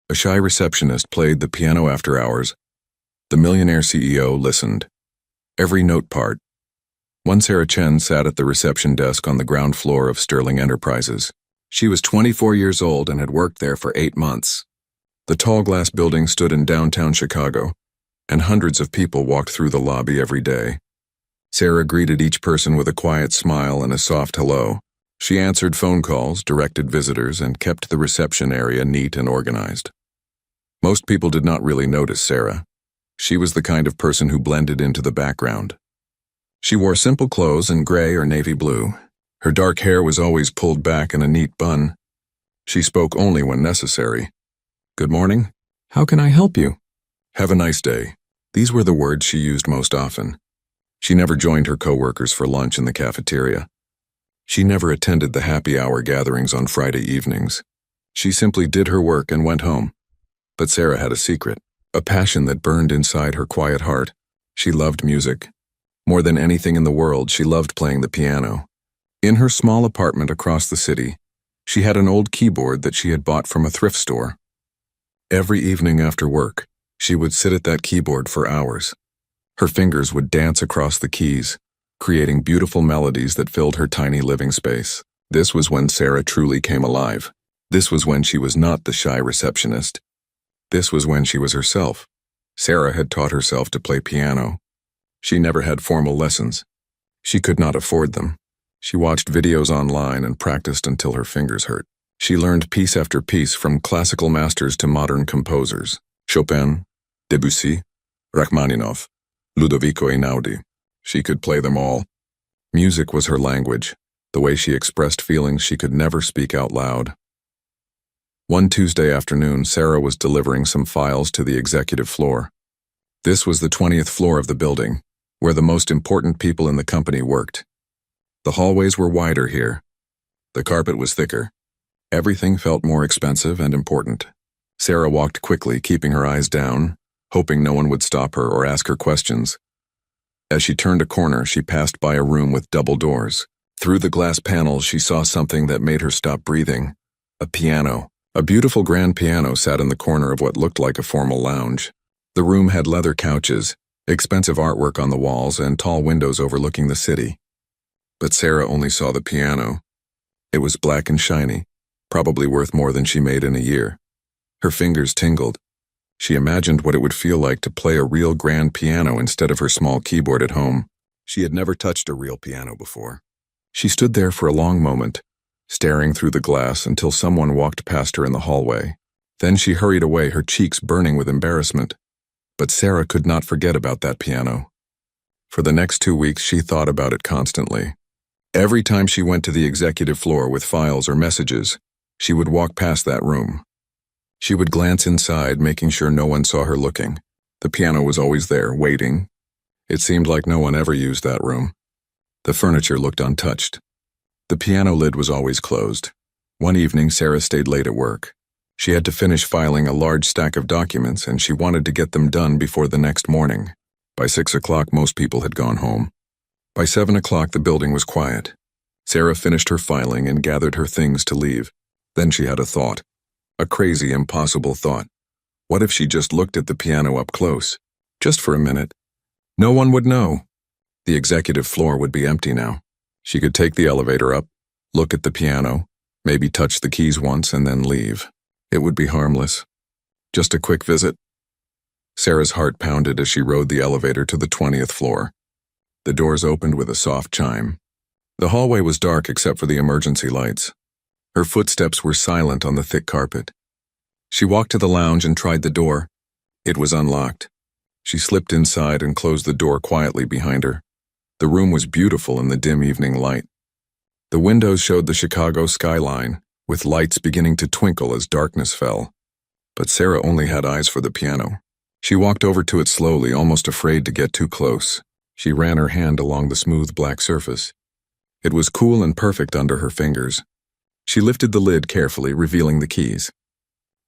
A shy receptionist played the piano after hours. The Millionaire CEO listened. Every note part. One Sarah Chen sat at the reception desk on the ground floor of Sterling Enterprises. She was 24 years old and had worked there for 8 months. The tall glass building stood in downtown Chicago, and hundreds of people walked through the lobby every day. Sarah greeted each person with a quiet smile and a soft hello. She answered phone calls, directed visitors, and kept the reception area neat and organized. Most people did not really notice Sarah. She was the kind of person who blended into the background. She wore simple clothes in gray or navy blue. Her dark hair was always pulled back in a neat bun. She spoke only when necessary. "Good morning. How can I help you? Have a nice day." These were the words she used most often. She never joined her coworkers for lunch in the cafeteria. She never attended the happy hour gatherings on Friday evenings. She simply did her work and went home. But Sarah had a secret, a passion that burned inside her quiet heart. She loved music. More than anything in the world, she loved playing the piano. In her small apartment across the city, she had an old keyboard that she had bought from a thrift store. Every evening after work, she would sit at that keyboard for hours. Her fingers would dance across the keys, creating beautiful melodies that filled her tiny living space. This was when Sarah truly came alive. This was when she was not the shy receptionist. This was when she was herself. Sarah had taught herself to play piano. She never had formal lessons. She could not afford them. She watched videos online and practiced until her fingers hurt. She learned piece after piece from classical masters to modern composers. Chopin, Debussy, Rachmaninoff, Ludovico Einaudi. She could play them all. Music was her language, the way she expressed feelings she could never speak out loud. One Tuesday afternoon, Sarah was delivering some files to the executive floor. This was the 20th floor of the building, where the most important people in the company worked. The hallways were wider here. The carpet was thicker. Everything felt more expensive and important. Sarah walked quickly, keeping her eyes down, hoping no one would stop her or ask her questions. As she turned a corner, she passed by a room with double doors. Through the glass panels, she saw something that made her stop breathing. A piano. A beautiful grand piano sat in the corner of what looked like a formal lounge. The room had leather couches, expensive artwork on the walls, and tall windows overlooking the city. But Sarah only saw the piano. It was black and shiny, probably worth more than she made in a year. Her fingers tingled. She imagined what it would feel like to play a real grand piano instead of her small keyboard at home. She had never touched a real piano before. She stood there for a long moment, staring through the glass until someone walked past her in the hallway. Then she hurried away, her cheeks burning with embarrassment. But Sarah could not forget about that piano. For the next 2 weeks, she thought about it constantly. Every time she went to the executive floor with files or messages, she would walk past that room. She would glance inside, making sure no one saw her looking. The piano was always there, waiting. It seemed like no one ever used that room. The furniture looked untouched. The piano lid was always closed. One evening, Sarah stayed late at work. She had to finish filing a large stack of documents, and she wanted to get them done before the next morning. By 6 o'clock, most people had gone home. By 7 o'clock, the building was quiet. Sarah finished her filing and gathered her things to leave. Then she had a thought. A crazy, impossible thought. What if she just looked at the piano up close? Just for a minute. No one would know. The executive floor would be empty now. She could take the elevator up, look at the piano, maybe touch the keys once and then leave. It would be harmless. Just a quick visit. Sarah's heart pounded as she rode the elevator to the 20th floor. The doors opened with a soft chime. The hallway was dark except for the emergency lights. Her footsteps were silent on the thick carpet. She walked to the lounge and tried the door. It was unlocked. She slipped inside and closed the door quietly behind her. The room was beautiful in the dim evening light. The windows showed the Chicago skyline, with lights beginning to twinkle as darkness fell. But Sarah only had eyes for the piano. She walked over to it slowly, almost afraid to get too close. She ran her hand along the smooth black surface. It was cool and perfect under her fingers. She lifted the lid carefully, revealing the keys.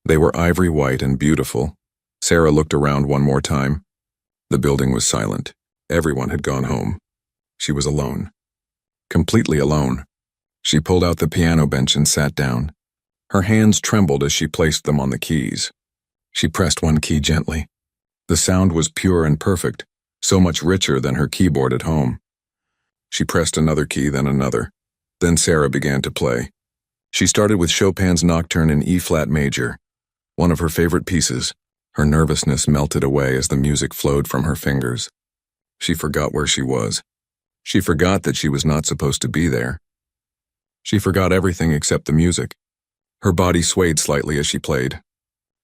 They were ivory white and beautiful. Sarah looked around one more time. The building was silent. Everyone had gone home. She was alone. Completely alone. She pulled out the piano bench and sat down. Her hands trembled as she placed them on the keys. She pressed one key gently. The sound was pure and perfect, so much richer than her keyboard at home. She pressed another key, then another. Then Sarah began to play. She started with Chopin's Nocturne in E-flat major, one of her favorite pieces. Her nervousness melted away as the music flowed from her fingers. She forgot where she was. She forgot that she was not supposed to be there. She forgot everything except the music. Her body swayed slightly as she played.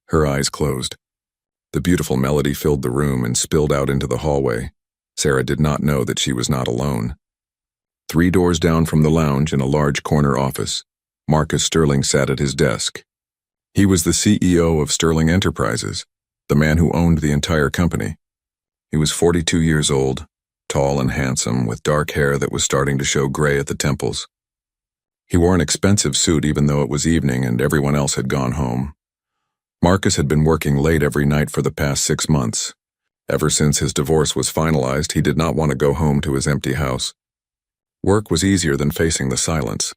Her eyes closed. The beautiful melody filled the room and spilled out into the hallway. Sarah did not know that she was not alone. 3 doors down from the lounge in a large corner office, Marcus Sterling sat at his desk. He was the CEO of Sterling Enterprises, the man who owned the entire company. He was 42 years old, tall and handsome, with dark hair that was starting to show gray at the temples. He wore an expensive suit even though it was evening and everyone else had gone home. Marcus had been working late every night for the past 6 months. Ever since his divorce was finalized, he did not want to go home to his empty house. Work was easier than facing the silence,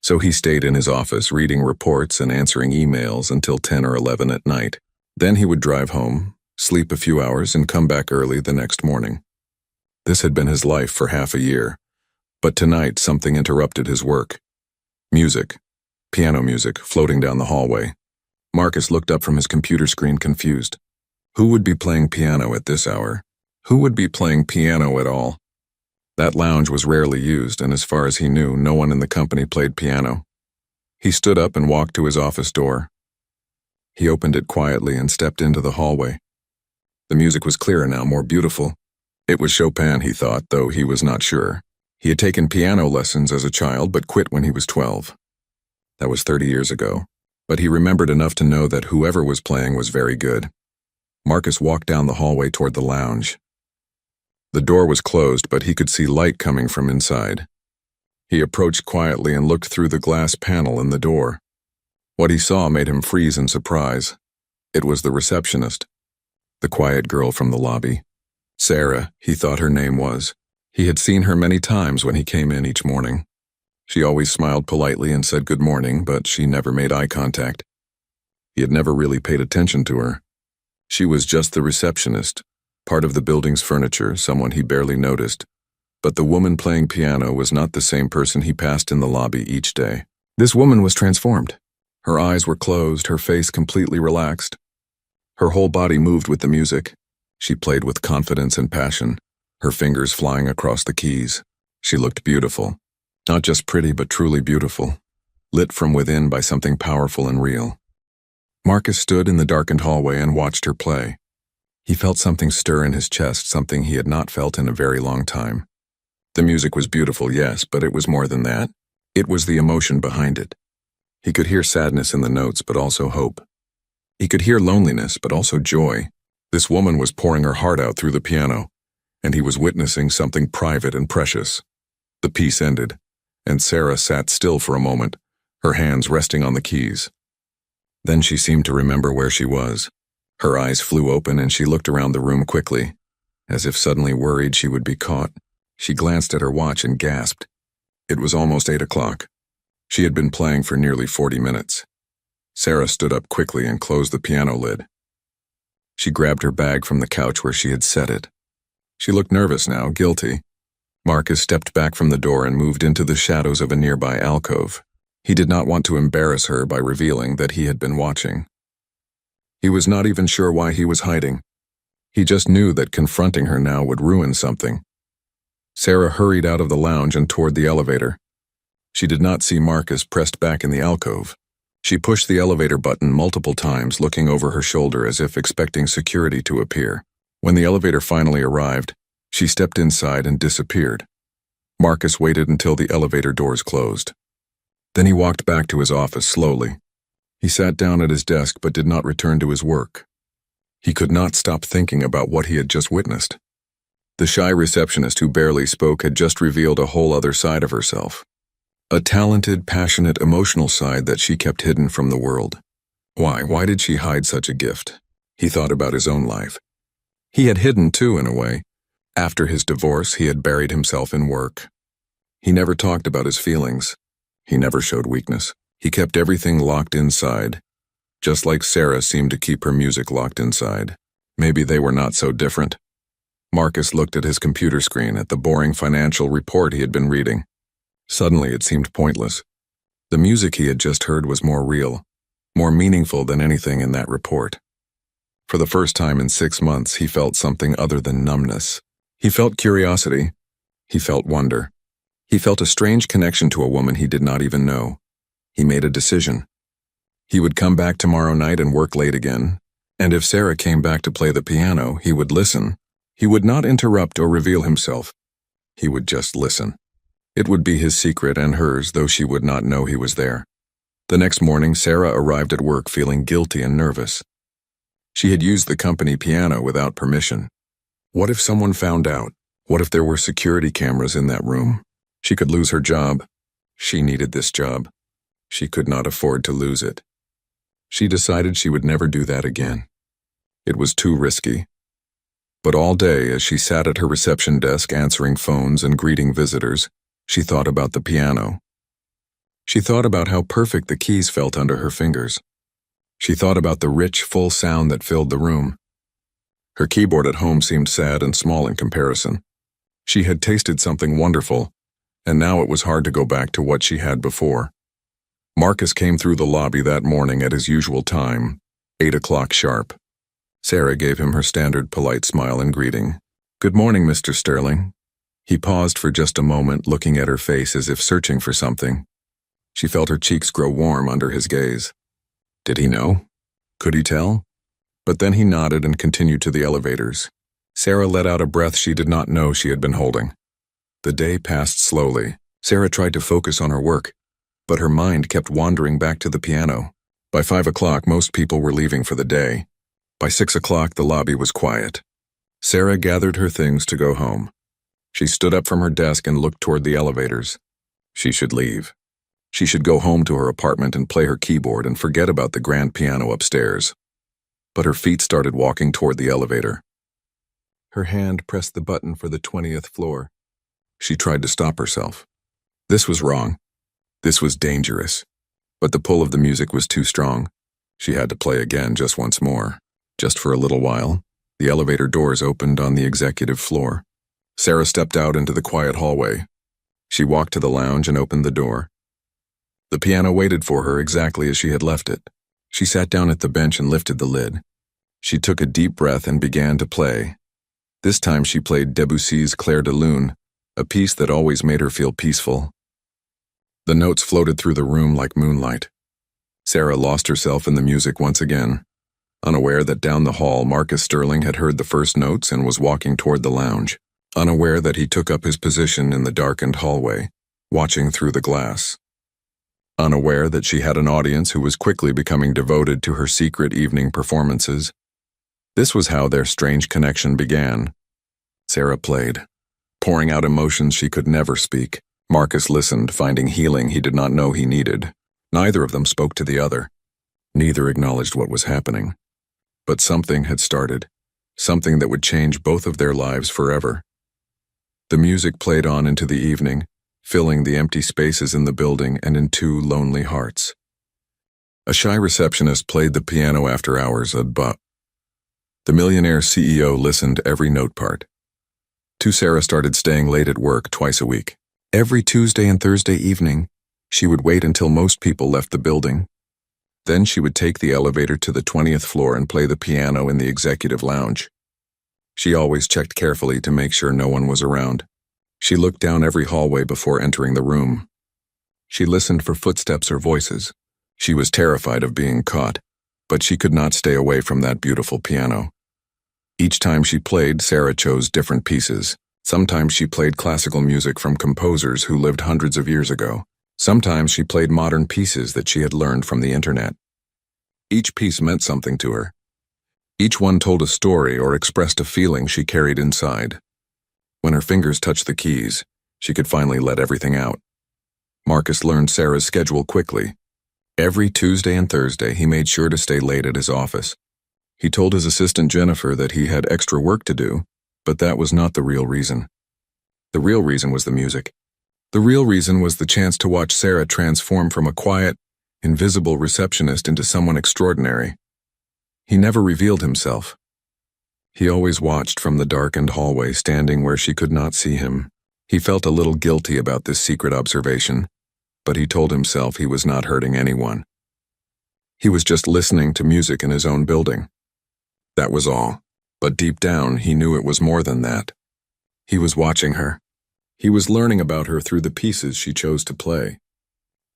so he stayed in his office reading reports and answering emails until 10 or 11 at night. Then he would drive home, sleep a few hours, and come back early the next morning. This had been his life for half a year, but tonight something interrupted his work. Music, piano music, floating down the hallway. Marcus looked up from his computer screen confused. Who would be playing piano at this hour? Who would be playing piano at all? That lounge was rarely used, and as far as he knew, no one in the company played piano. He stood up and walked to his office door. He opened it quietly and stepped into the hallway. The music was clearer now, more beautiful. It was Chopin, he thought, though he was not sure. He had taken piano lessons as a child, but quit when he was 12. That was 30 years ago, but he remembered enough to know that whoever was playing was very good. Marcus walked down the hallway toward the lounge. The door was closed, but he could see light coming from inside. He approached quietly and looked through the glass panel in the door. What he saw made him freeze in surprise. It was the receptionist, the quiet girl from the lobby. Sarah, he thought her name was. He had seen her many times when he came in each morning. She always smiled politely and said good morning, but she never made eye contact. He had never really paid attention to her. She was just the receptionist, part of the building's furniture, someone he barely noticed. But the woman playing piano was not the same person he passed in the lobby each day. This woman was transformed. Her eyes were closed, her face completely relaxed. Her whole body moved with the music. She played with confidence and passion, her fingers flying across the keys. She looked beautiful. Not just pretty, but truly beautiful, lit from within by something powerful and real. Marcus stood in the darkened hallway and watched her play. He felt something stir in his chest, something he had not felt in a very long time. The music was beautiful, yes, but it was more than that. It was the emotion behind it. He could hear sadness in the notes, but also hope. He could hear loneliness, but also joy. This woman was pouring her heart out through the piano, and he was witnessing something private and precious. The piece ended, and Sarah sat still for a moment, her hands resting on the keys. Then she seemed to remember where she was. Her eyes flew open and she looked around the room quickly, as if suddenly worried she would be caught. She glanced at her watch and gasped. It was almost 8 o'clock. She had been playing for nearly 40 minutes. Sarah stood up quickly and closed the piano lid. She grabbed her bag from the couch where she had set it. She looked nervous now, guilty. Marcus stepped back from the door and moved into the shadows of a nearby alcove. He did not want to embarrass her by revealing that he had been watching. He was not even sure why he was hiding. He just knew that confronting her now would ruin something. Sarah hurried out of the lounge and toward the elevator. She did not see Marcus pressed back in the alcove. She pushed the elevator button multiple times, looking over her shoulder as if expecting security to appear. When the elevator finally arrived, she stepped inside and disappeared. Marcus waited until the elevator doors closed. Then he walked back to his office slowly. He sat down at his desk but did not return to his work. He could not stop thinking about what he had just witnessed. The shy receptionist who barely spoke had just revealed a whole other side of herself. A talented, passionate, emotional side that she kept hidden from the world. Why did she hide such a gift? He thought about his own life. He had hidden too, in a way. After his divorce, he had buried himself in work. He never talked about his feelings. He never showed weakness. He kept everything locked inside. just like Sarah seemed to keep her music locked inside. Maybe they were not so different. Marcus looked at his computer screen at the boring financial report he had been reading. Suddenly it seemed pointless. The music he had just heard was more real, more meaningful than anything in that report. For the first time in 6 months, he felt something other than numbness. He felt curiosity. He felt wonder. He felt a strange connection to a woman he did not even know. He made a decision. He would come back tomorrow night and work late again, and if Sarah came back to play the piano, he would listen. He would not interrupt or reveal himself. He would just listen. It would be his secret and hers, though she would not know he was there. The next morning, Sarah arrived at work feeling guilty and nervous. She had used the company piano without permission. What if someone found out? What if there were security cameras in that room? She could lose her job. She needed this job. She could not afford to lose it. She decided she would never do that again. It was too risky. But all day, as she sat at her reception desk answering phones and greeting visitors, she thought about the piano. She thought about how perfect the keys felt under her fingers. She thought about the rich, full sound that filled the room. Her keyboard at home seemed sad and small in comparison. She had tasted something wonderful, and now it was hard to go back to what she had before. Marcus came through the lobby that morning at his usual time, 8 o'clock sharp. Sarah gave him her standard polite smile and greeting. "Good morning, Mr. Sterling." He paused for just a moment, looking at her face as if searching for something. She felt her cheeks grow warm under his gaze. Did he know? Could he tell? But then he nodded and continued to the elevators. Sarah let out a breath she did not know she had been holding. The day passed slowly. Sarah tried to focus on her work, but her mind kept wandering back to the piano. By 5 o'clock, most people were leaving for the day. By 6 o'clock, the lobby was quiet. Sarah gathered her things to go home. She stood up from her desk and looked toward the elevators. She should leave. She should go home to her apartment and play her keyboard and forget about the grand piano upstairs. But her feet started walking toward the elevator. Her hand pressed the button for the 20th floor. She tried to stop herself. This was wrong. This was dangerous. But the pull of the music was too strong. She had to play again just once more. Just for a little while, the elevator doors opened on the executive floor. Sarah stepped out into the quiet hallway. She walked to the lounge and opened the door. The piano waited for her exactly as she had left it. She sat down at the bench and lifted the lid. She took a deep breath and began to play. This time she played Debussy's Clair de Lune, a piece that always made her feel peaceful. The notes floated through the room like moonlight. Sarah lost herself in the music once again, unaware that down the hall Marcus Sterling had heard the first notes and was walking toward the lounge, unaware that he took up his position in the darkened hallway, watching through the glass. Unaware that she had an audience who was quickly becoming devoted to her secret evening performances. This was how their strange connection began. Sarah played, pouring out emotions she could never speak. Marcus listened, finding healing he did not know he needed. Neither of them spoke to the other. Neither acknowledged what was happening. But something had started, something that would change both of their lives forever. The music played on into the evening, filling the empty spaces in the building and in two lonely hearts. A shy receptionist played the piano after hours at But. The Millionaire CEO listened every note part. Sarah started staying late at work twice a week. Every Tuesday and Thursday evening, she would wait until most people left the building. Then she would take the elevator to the 20th floor and play the piano in the executive lounge. She always checked carefully to make sure no one was around. She looked down every hallway before entering the room. She listened for footsteps or voices. She was terrified of being caught, but she could not stay away from that beautiful piano. Each time she played, Sarah chose different pieces. Sometimes she played classical music from composers who lived hundreds of years ago. Sometimes she played modern pieces that she had learned from the internet. Each piece meant something to her. Each one told a story or expressed a feeling she carried inside. When her fingers touched the keys, she could finally let everything out. Marcus learned Sarah's schedule quickly. Every Tuesday and Thursday, he made sure to stay late at his office. He told his assistant Jennifer that he had extra work to do, but that was not the real reason. The real reason was the music. The real reason was the chance to watch Sarah transform from a quiet, invisible receptionist into someone extraordinary. He never revealed himself. He always watched from the darkened hallway, standing where she could not see him. He felt a little guilty about this secret observation, but he told himself he was not hurting anyone. He was just listening to music in his own building. That was all. But deep down, he knew it was more than that. He was watching her. He was learning about her through the pieces she chose to play.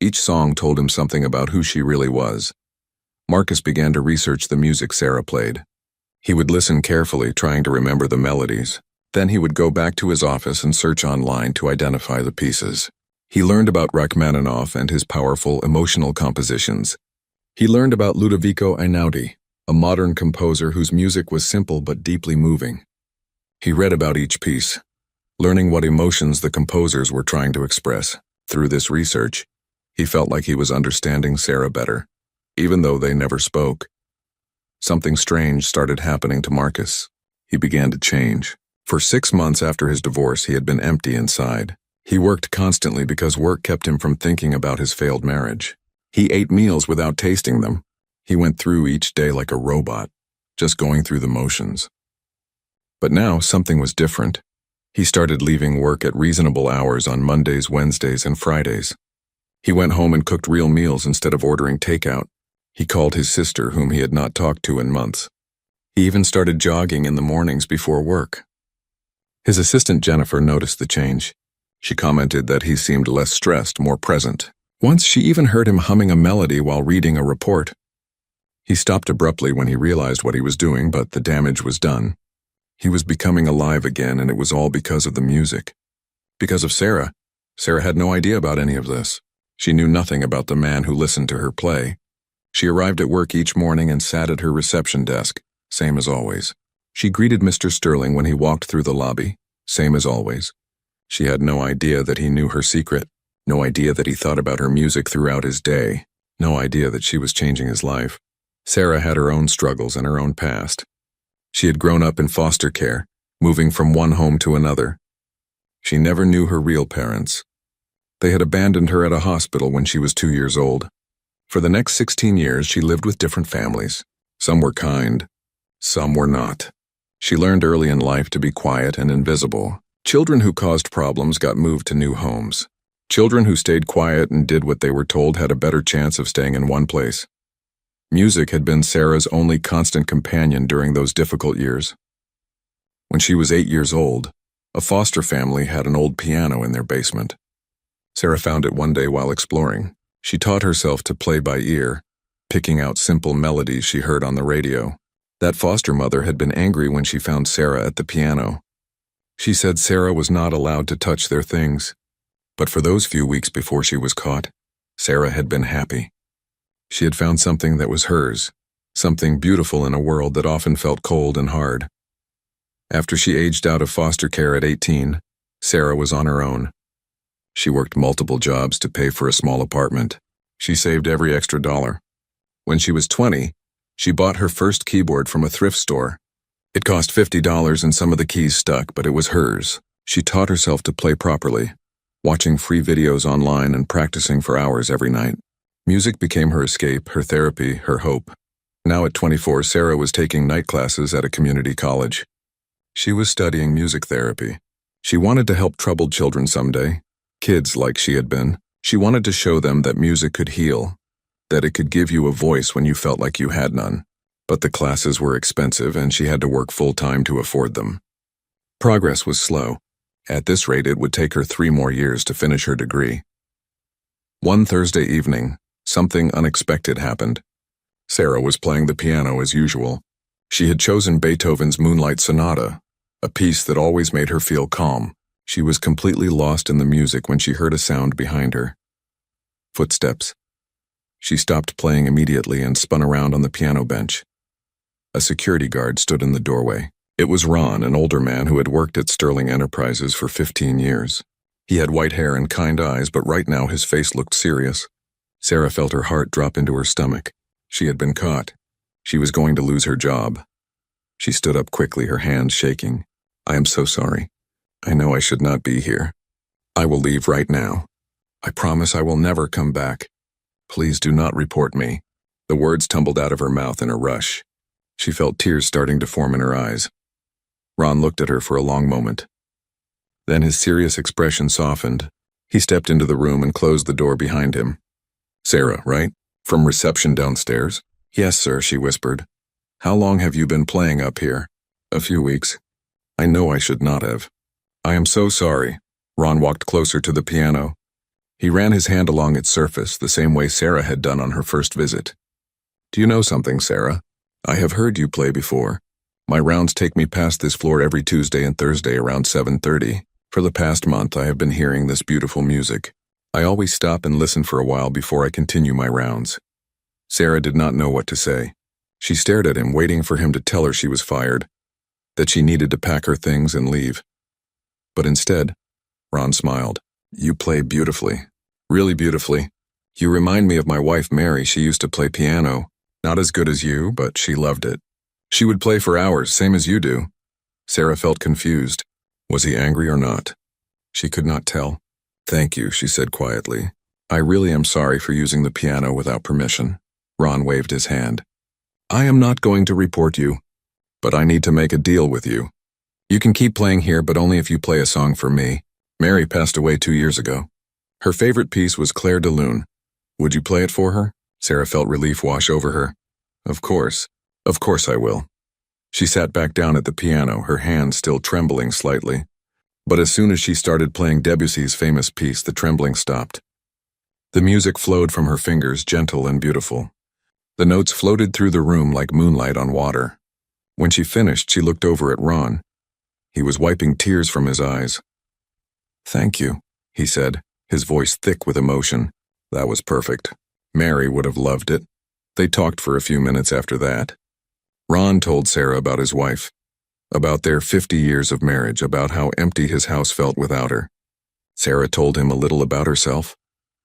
Each song told him something about who she really was. Marcus began to research the music Sarah played. He would listen carefully, trying to remember the melodies. Then he would go back to his office and search online to identify the pieces. He learned about Rachmaninoff and his powerful emotional compositions. He learned about Ludovico Einaudi, a modern composer whose music was simple but deeply moving. He read about each piece, learning what emotions the composers were trying to express. Through this research, he felt like he was understanding Sarah better, even though they never spoke. Something strange started happening to Marcus. He began to change. For 6 months after his divorce, he had been empty inside. He worked constantly because work kept him from thinking about his failed marriage. He ate meals without tasting them. He went through each day like a robot, just going through the motions. But now something was different. He started leaving work at reasonable hours on Mondays, Wednesdays, and Fridays. He went home and cooked real meals instead of ordering takeout. He called his sister, whom he had not talked to in months. He even started jogging in the mornings before work. His assistant Jennifer noticed the change. She commented that he seemed less stressed, more present. Once she even heard him humming a melody while reading a report. He stopped abruptly when he realized what he was doing, but the damage was done. He was becoming alive again, and it was all because of the music. Because of Sarah. Sarah had no idea about any of this. She knew nothing about the man who listened to her play. She arrived at work each morning and sat at her reception desk, same as always. She greeted Mr. Sterling when he walked through the lobby, same as always. She had no idea that he knew her secret, no idea that he thought about her music throughout his day, no idea that she was changing his life. Sarah had her own struggles and her own past. She had grown up in foster care, moving from one home to another. She never knew her real parents. They had abandoned her at a hospital when she was 2 years old. For the next 16 years, she lived with different families. Some were kind, some were not. She learned early in life to be quiet and invisible. Children who caused problems got moved to new homes. Children who stayed quiet and did what they were told had a better chance of staying in one place. Music had been Sarah's only constant companion during those difficult years. When she was 8 years old, a foster family had an old piano in their basement. Sarah found it one day while exploring. She taught herself to play by ear, picking out simple melodies she heard on the radio. That foster mother had been angry when she found Sarah at the piano. She said Sarah was not allowed to touch their things. But for those few weeks before she was caught, Sarah had been happy. She had found something that was hers, something beautiful in a world that often felt cold and hard. After she aged out of foster care at 18, Sarah was on her own. She worked multiple jobs to pay for a small apartment. She saved every extra dollar. When she was 20, she bought her first keyboard from a thrift store. It cost $50 and some of the keys stuck, but it was hers. She taught herself to play properly, watching free videos online and practicing for hours every night. Music became her escape, her therapy, her hope. Now at 24, Sarah was taking night classes at a community college. She was studying music therapy. She wanted to help troubled children someday, kids like she had been. She wanted to show them that music could heal, that it could give you a voice when you felt like you had none. But the classes were expensive and she had to work full-time to afford them. Progress was slow. At this rate, it would take her 3 more years to finish her degree. One Thursday evening, something unexpected happened. Sarah was playing the piano as usual. She had chosen Beethoven's Moonlight Sonata, a piece that always made her feel calm. She was completely lost in the music when she heard a sound behind her. Footsteps. She stopped playing immediately and spun around on the piano bench. A security guard stood in the doorway. It was Ron, an older man who had worked at Sterling Enterprises for 15 years. He had white hair and kind eyes, but right now his face looked serious. Sarah felt her heart drop into her stomach. She had been caught. She was going to lose her job. She stood up quickly, her hands shaking. "I am so sorry. I know I should not be here. I will leave right now. I promise I will never come back. Please do not report me. The words tumbled out of her mouth in a rush. She felt tears starting to form in her eyes. Ron looked at her for a long moment. Then his serious expression softened. He stepped into the room and closed the door behind him. Sarah, right? From reception downstairs? Yes, sir, she whispered. How long have you been playing up here? A few weeks. I know I should not have. I am so sorry. Ron walked closer to the piano. He ran his hand along its surface, the same way Sarah had done on her first visit. Do you know something, Sarah? I have heard you play before. My rounds take me past this floor every Tuesday and Thursday around 7:30. For the past month, I have been hearing this beautiful music. I always stop and listen for a while before I continue my rounds. Sarah did not know what to say. She stared at him, waiting for him to tell her she was fired, that she needed to pack her things and leave. But instead, Ron smiled. You play beautifully. Really beautifully. You remind me of my wife, Mary. She used to play piano. Not as good as you, but she loved it. She would play for hours, same as you do. Sarah felt confused. Was he angry or not? She could not tell. Thank you, she said quietly. I really am sorry for using the piano without permission. Ron waved his hand. I am not going to report you, but I need to make a deal with you. You can keep playing here, but only if you play a song for me. Mary passed away 2 years ago. Her favorite piece was Claire de Lune. Would you play it for her? Sarah felt relief wash over her. Of course I will. She sat back down at the piano, her hands still trembling slightly. But as soon as she started playing Debussy's famous piece, the trembling stopped. The music flowed from her fingers, gentle and beautiful. The notes floated through the room like moonlight on water. When she finished, she looked over at Ron. He was wiping tears from his eyes. Thank you, he said, his voice thick with emotion. That was perfect. Mary would have loved it. They talked for a few minutes after that. Ron told Sarah about his wife, about their 50 years of marriage, about how empty his house felt without her. Sarah told him a little about herself,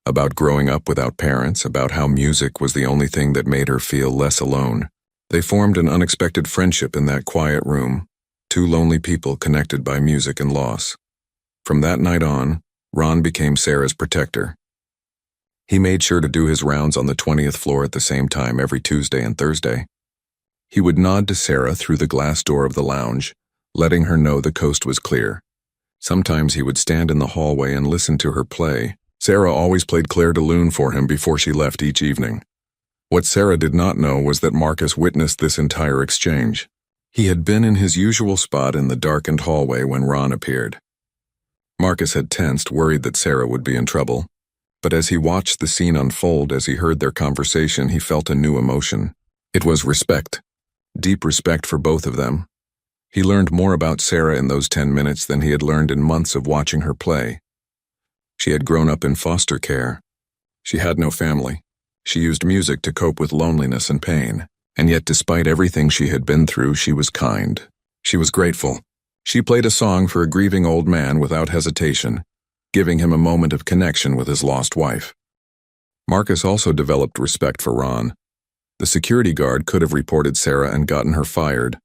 about growing up without parents, about how music was the only thing that made her feel less alone. They formed an unexpected friendship in that quiet room, two lonely people connected by music and loss. From that night on, Ron became Sarah's protector. He made sure to do his rounds on the 20th floor at the same time every Tuesday and Thursday. He would nod to Sarah through the glass door of the lounge, letting her know the coast was clear. Sometimes he would stand in the hallway and listen to her play. Sarah always played Claire de Lune for him before she left each evening. What Sarah did not know was that Marcus witnessed this entire exchange. He had been in his usual spot in the darkened hallway when Ron appeared. Marcus had tensed, worried that Sarah would be in trouble. But as he watched the scene unfold, as he heard their conversation, he felt a new emotion. It was respect. Deep respect for both of them. He learned more about Sarah in those 10 minutes than he had learned in months of watching her play. She had grown up in foster care. She had no family. She used music to cope with loneliness and pain. And yet, despite everything she had been through, she was kind. She was grateful. She played a song for a grieving old man without hesitation, giving him a moment of connection with his lost wife. Marcus also developed respect for Ron. The security guard could have reported Sarah and gotten her fired.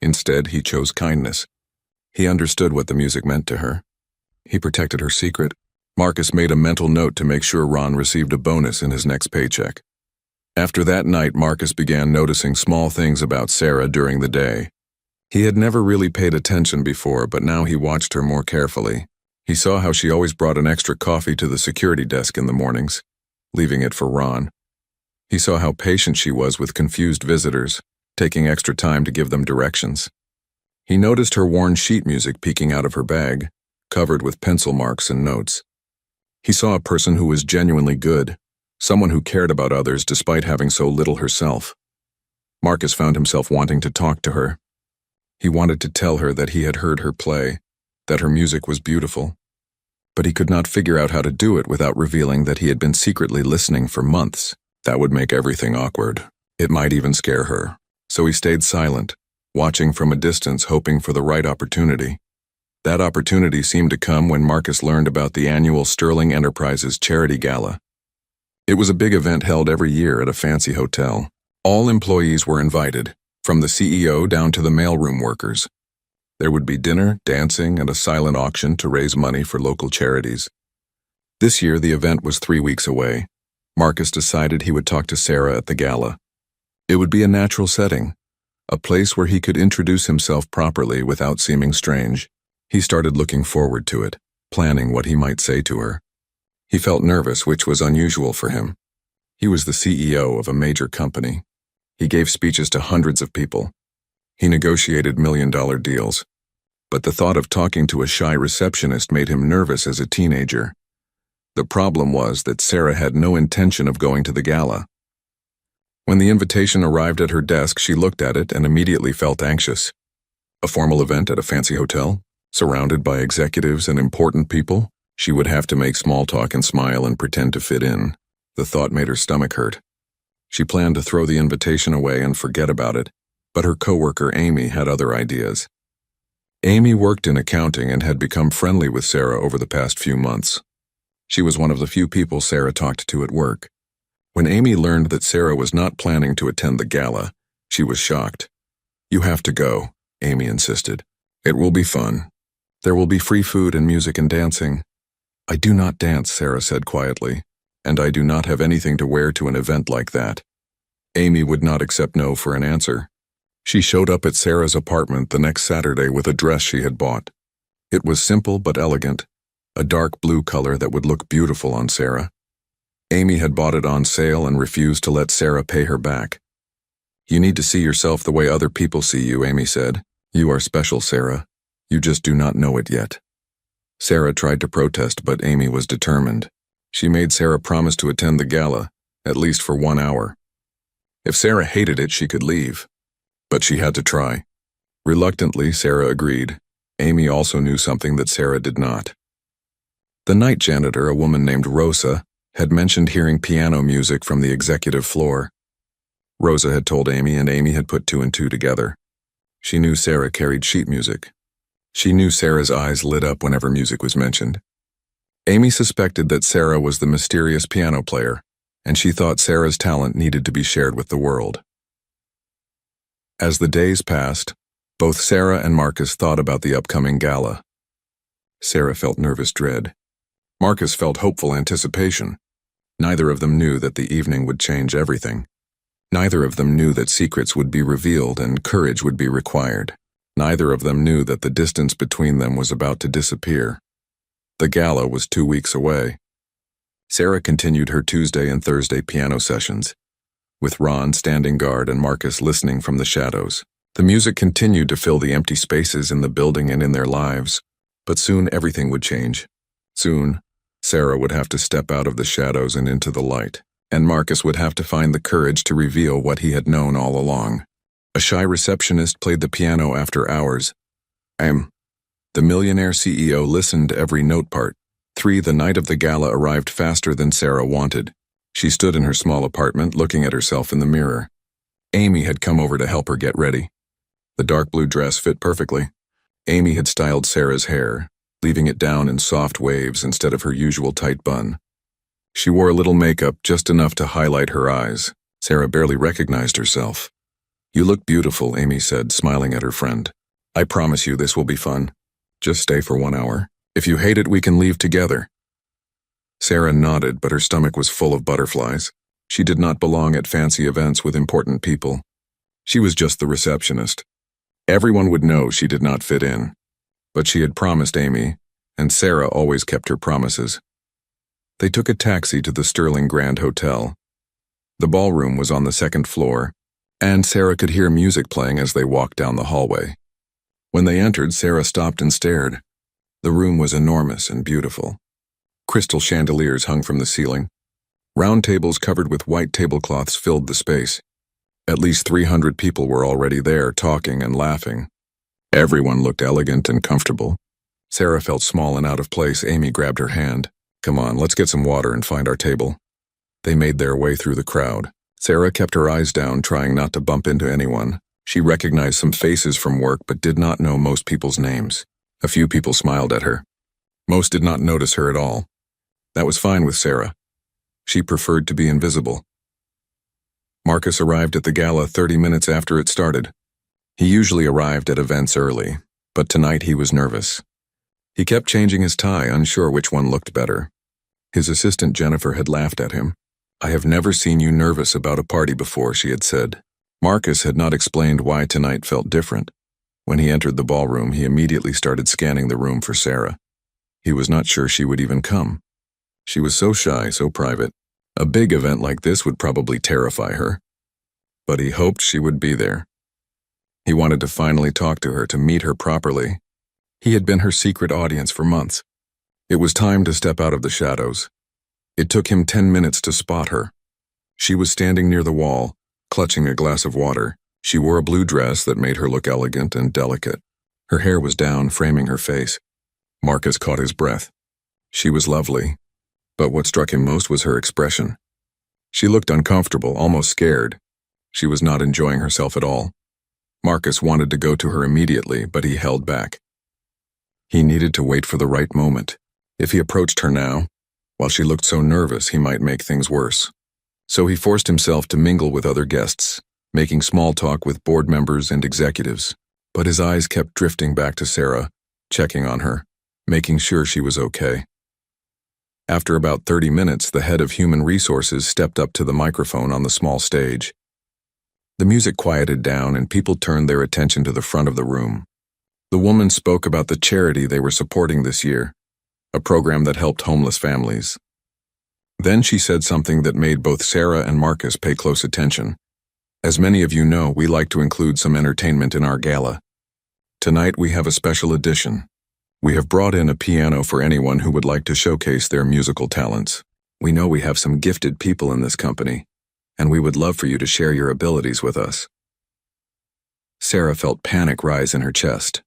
Instead, he chose kindness. He understood what the music meant to her. He protected her secret. Marcus made a mental note to make sure Ron received a bonus in his next paycheck. After that night, Marcus began noticing small things about Sarah during the day. He had never really paid attention before, but now he watched her more carefully. He saw how she always brought an extra coffee to the security desk in the mornings, leaving it for Ron. He saw how patient she was with confused visitors, taking extra time to give them directions. He noticed her worn sheet music peeking out of her bag, covered with pencil marks and notes. He saw a person who was genuinely good, someone who cared about others despite having so little herself. Marcus found himself wanting to talk to her. He wanted to tell her that he had heard her play, that her music was beautiful. But he could not figure out how to do it without revealing that he had been secretly listening for months. That would make everything awkward. It might even scare her. So he stayed silent, watching from a distance, hoping for the right opportunity. That opportunity seemed to come when Marcus learned about the annual Sterling Enterprises Charity Gala. It was a big event held every year at a fancy hotel. All employees were invited, from the CEO down to the mailroom workers. There would be dinner, dancing, and a silent auction to raise money for local charities. This year, the event was 3 weeks away. Marcus decided he would talk to Sarah at the gala. It would be a natural setting, a place where he could introduce himself properly without seeming strange. He started looking forward to it, planning what he might say to her. He felt nervous, which was unusual for him. He was the CEO of a major company. He gave speeches to hundreds of people. He negotiated million-dollar deals. But the thought of talking to a shy receptionist made him nervous as a teenager. The problem was that Sarah had no intention of going to the gala. When the invitation arrived at her desk, she looked at it and immediately felt anxious. A formal event at a fancy hotel, surrounded by executives and important people, she would have to make small talk and smile and pretend to fit in. The thought made her stomach hurt. She planned to throw the invitation away and forget about it, but her coworker Amy had other ideas. Amy worked in accounting and had become friendly with Sarah over the past few months. She was one of the few people Sarah talked to at work. When Amy learned that Sarah was not planning to attend the gala, she was shocked. "You have to go," Amy insisted. "It will be fun. There will be free food and music and dancing." "I do not dance," Sarah said quietly, "and I do not have anything to wear to an event like that." Amy would not accept no for an answer. She showed up at Sarah's apartment the next Saturday with a dress she had bought. It was simple but elegant, a dark blue color that would look beautiful on Sarah. Amy had bought it on sale and refused to let Sarah pay her back. "You need to see yourself the way other people see you," Amy said. "You are special, Sarah. You just do not know it yet." Sarah tried to protest, but Amy was determined. She made Sarah promise to attend the gala, at least for 1 hour. If Sarah hated it, she could leave. But she had to try. Reluctantly, Sarah agreed. Amy also knew something that Sarah did not. The night janitor, a woman named Rosa, had mentioned hearing piano music from the executive floor. Rosa had told Amy, and Amy had put two and two together. She knew Sarah carried sheet music. She knew Sarah's eyes lit up whenever music was mentioned. Amy suspected that Sarah was the mysterious piano player, and she thought Sarah's talent needed to be shared with the world. As the days passed, both Sarah and Marcus thought about the upcoming gala. Sarah felt nervous dread. Marcus felt hopeful anticipation. Neither of them knew that the evening would change everything. Neither of them knew that secrets would be revealed and courage would be required. Neither of them knew that the distance between them was about to disappear. The gala was 2 weeks away. Sarah continued her Tuesday and Thursday piano sessions, with Ron standing guard and Marcus listening from the shadows. The music continued to fill the empty spaces in the building and in their lives, but soon everything would change. Soon, Sarah would have to step out of the shadows and into the light, and Marcus would have to find the courage to reveal what he had known all along. A shy receptionist played the piano after hours. The Millionaire CEO listened to every note part. The night of the gala arrived faster than Sarah wanted. She stood in her small apartment looking at herself in the mirror. Amy had come over to help her get ready. The dark blue dress fit perfectly. Amy had styled Sarah's hair, leaving it down in soft waves instead of her usual tight bun. She wore a little makeup, just enough to highlight her eyes. Sarah barely recognized herself. "You look beautiful," Amy said, smiling at her friend. "I promise you this will be fun. Just stay for 1 hour. If you hate it, we can leave together." Sarah nodded, but her stomach was full of butterflies. She did not belong at fancy events with important people. She was just the receptionist. Everyone would know she did not fit in. But she had promised Amy, and Sarah always kept her promises. They took a taxi to the Sterling Grand Hotel. The ballroom was on the 2nd floor, and Sarah could hear music playing as they walked down the hallway. When they entered, Sarah stopped and stared. The room was enormous and beautiful. Crystal chandeliers hung from the ceiling. Round tables covered with white tablecloths filled the space. At least 300 people were already there, talking and laughing. Everyone looked elegant and comfortable. Sarah felt small and out of place. Amy grabbed her hand. "Come on, let's get some water and find our table." They made their way through the crowd. Sarah kept her eyes down, trying not to bump into anyone. She recognized some faces from work but did not know most people's names. A few people smiled at her. Most did not notice her at all. That was fine with Sarah. She preferred to be invisible. Marcus arrived at the gala 30 minutes after it started. He usually arrived at events early, but tonight he was nervous. He kept changing his tie, unsure which one looked better. His assistant Jennifer had laughed at him. "I have never seen you nervous about a party before," she had said. Marcus had not explained why tonight felt different. When he entered the ballroom, he immediately started scanning the room for Sarah. He was not sure she would even come. She was so shy, so private. A big event like this would probably terrify her. But he hoped she would be there. He wanted to finally talk to her, to meet her properly. He had been her secret audience for months. It was time to step out of the shadows. It took him 10 minutes to spot her. She was standing near the wall, clutching a glass of water. She wore a blue dress that made her look elegant and delicate. Her hair was down, framing her face. Marcus caught his breath. She was lovely, but what struck him most was her expression. She looked uncomfortable, almost scared. She was not enjoying herself at all. Marcus wanted to go to her immediately, but he held back. He needed to wait for the right moment. If he approached her now, while she looked so nervous, he might make things worse. So he forced himself to mingle with other guests, making small talk with board members and executives. But his eyes kept drifting back to Sarah, checking on her, making sure she was okay. After about 30 minutes, the head of human resources stepped up to the microphone on the small stage. The music quieted down and people turned their attention to the front of the room. The woman spoke about the charity they were supporting this year, a program that helped homeless families. Then she said something that made both Sarah and Marcus pay close attention. "As many of you know, we like to include some entertainment in our gala. Tonight we have a special edition. We have brought in a piano for anyone who would like to showcase their musical talents. We know we have some gifted people in this company, and we would love for you to share your abilities with us." Sarah felt panic rise in her chest.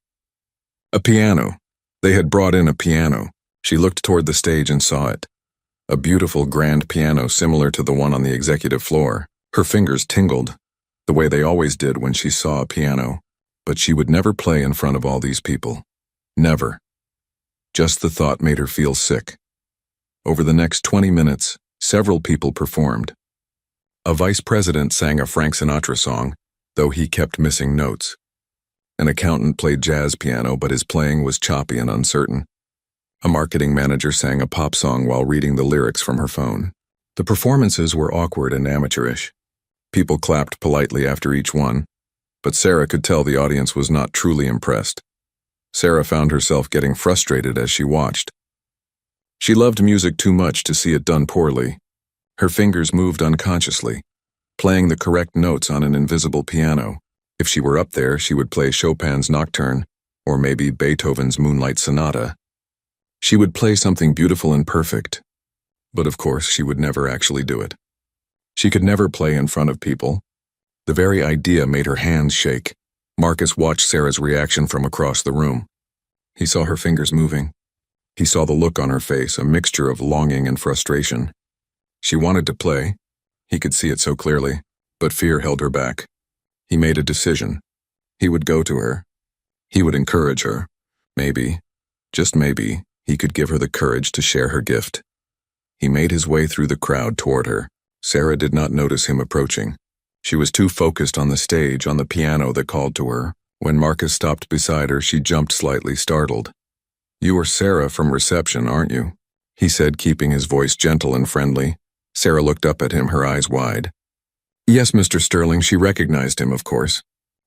A piano. They had brought in a piano. She looked toward the stage and saw it. A beautiful grand piano similar to the one on the executive floor. Her fingers tingled, the way they always did when she saw a piano. But she would never play in front of all these people. Never. Just the thought made her feel sick. Over the next 20 minutes, several people performed. A vice president sang a Frank Sinatra song, though he kept missing notes. An accountant played jazz piano, but his playing was choppy and uncertain. A marketing manager sang a pop song while reading the lyrics from her phone. The performances were awkward and amateurish. People clapped politely after each one, but Sarah could tell the audience was not truly impressed. Sarah found herself getting frustrated as she watched. She loved music too much to see it done poorly. Her fingers moved unconsciously, playing the correct notes on an invisible piano. If she were up there, she would play Chopin's Nocturne, or maybe Beethoven's Moonlight Sonata. She would play something beautiful and perfect, but of course she would never actually do it. She could never play in front of people. The very idea made her hands shake. Marcus watched Sarah's reaction from across the room. He saw her fingers moving. He saw the look on her face, a mixture of longing and frustration. She wanted to play. He could see it so clearly, but fear held her back. He made a decision. He would go to her. He would encourage her. Maybe, just maybe, he could give her the courage to share her gift. He made his way through the crowd toward her. Sarah did not notice him approaching. She was too focused on the stage, on the piano that called to her. When Marcus stopped beside her, she jumped slightly, startled. "You are Sarah from reception, aren't you?" he said, keeping his voice gentle and friendly. Sarah looked up at him, her eyes wide. "Yes, Mr. Sterling," she recognized him, of course.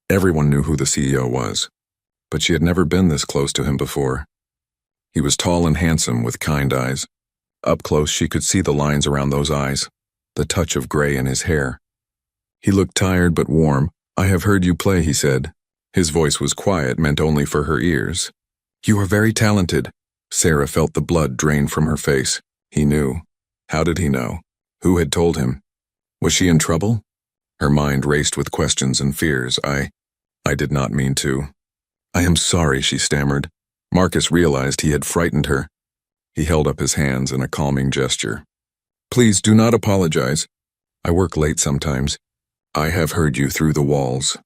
Everyone knew who the CEO was, but she had never been this close to him before. He was tall and handsome, with kind eyes. Up close, she could see the lines around those eyes, the touch of gray in his hair. He looked tired but warm. "I have heard you play," he said. His voice was quiet, meant only for her ears. "You are very talented." Sarah felt the blood drain from her face. He knew. How did he know? Who had told him? Was she in trouble? Her mind raced with questions and fears. I did not mean to. "I am sorry," she stammered. Marcus realized he had frightened her. He held up his hands in a calming gesture. "Please do not apologize. I work late sometimes. I have heard you through the walls.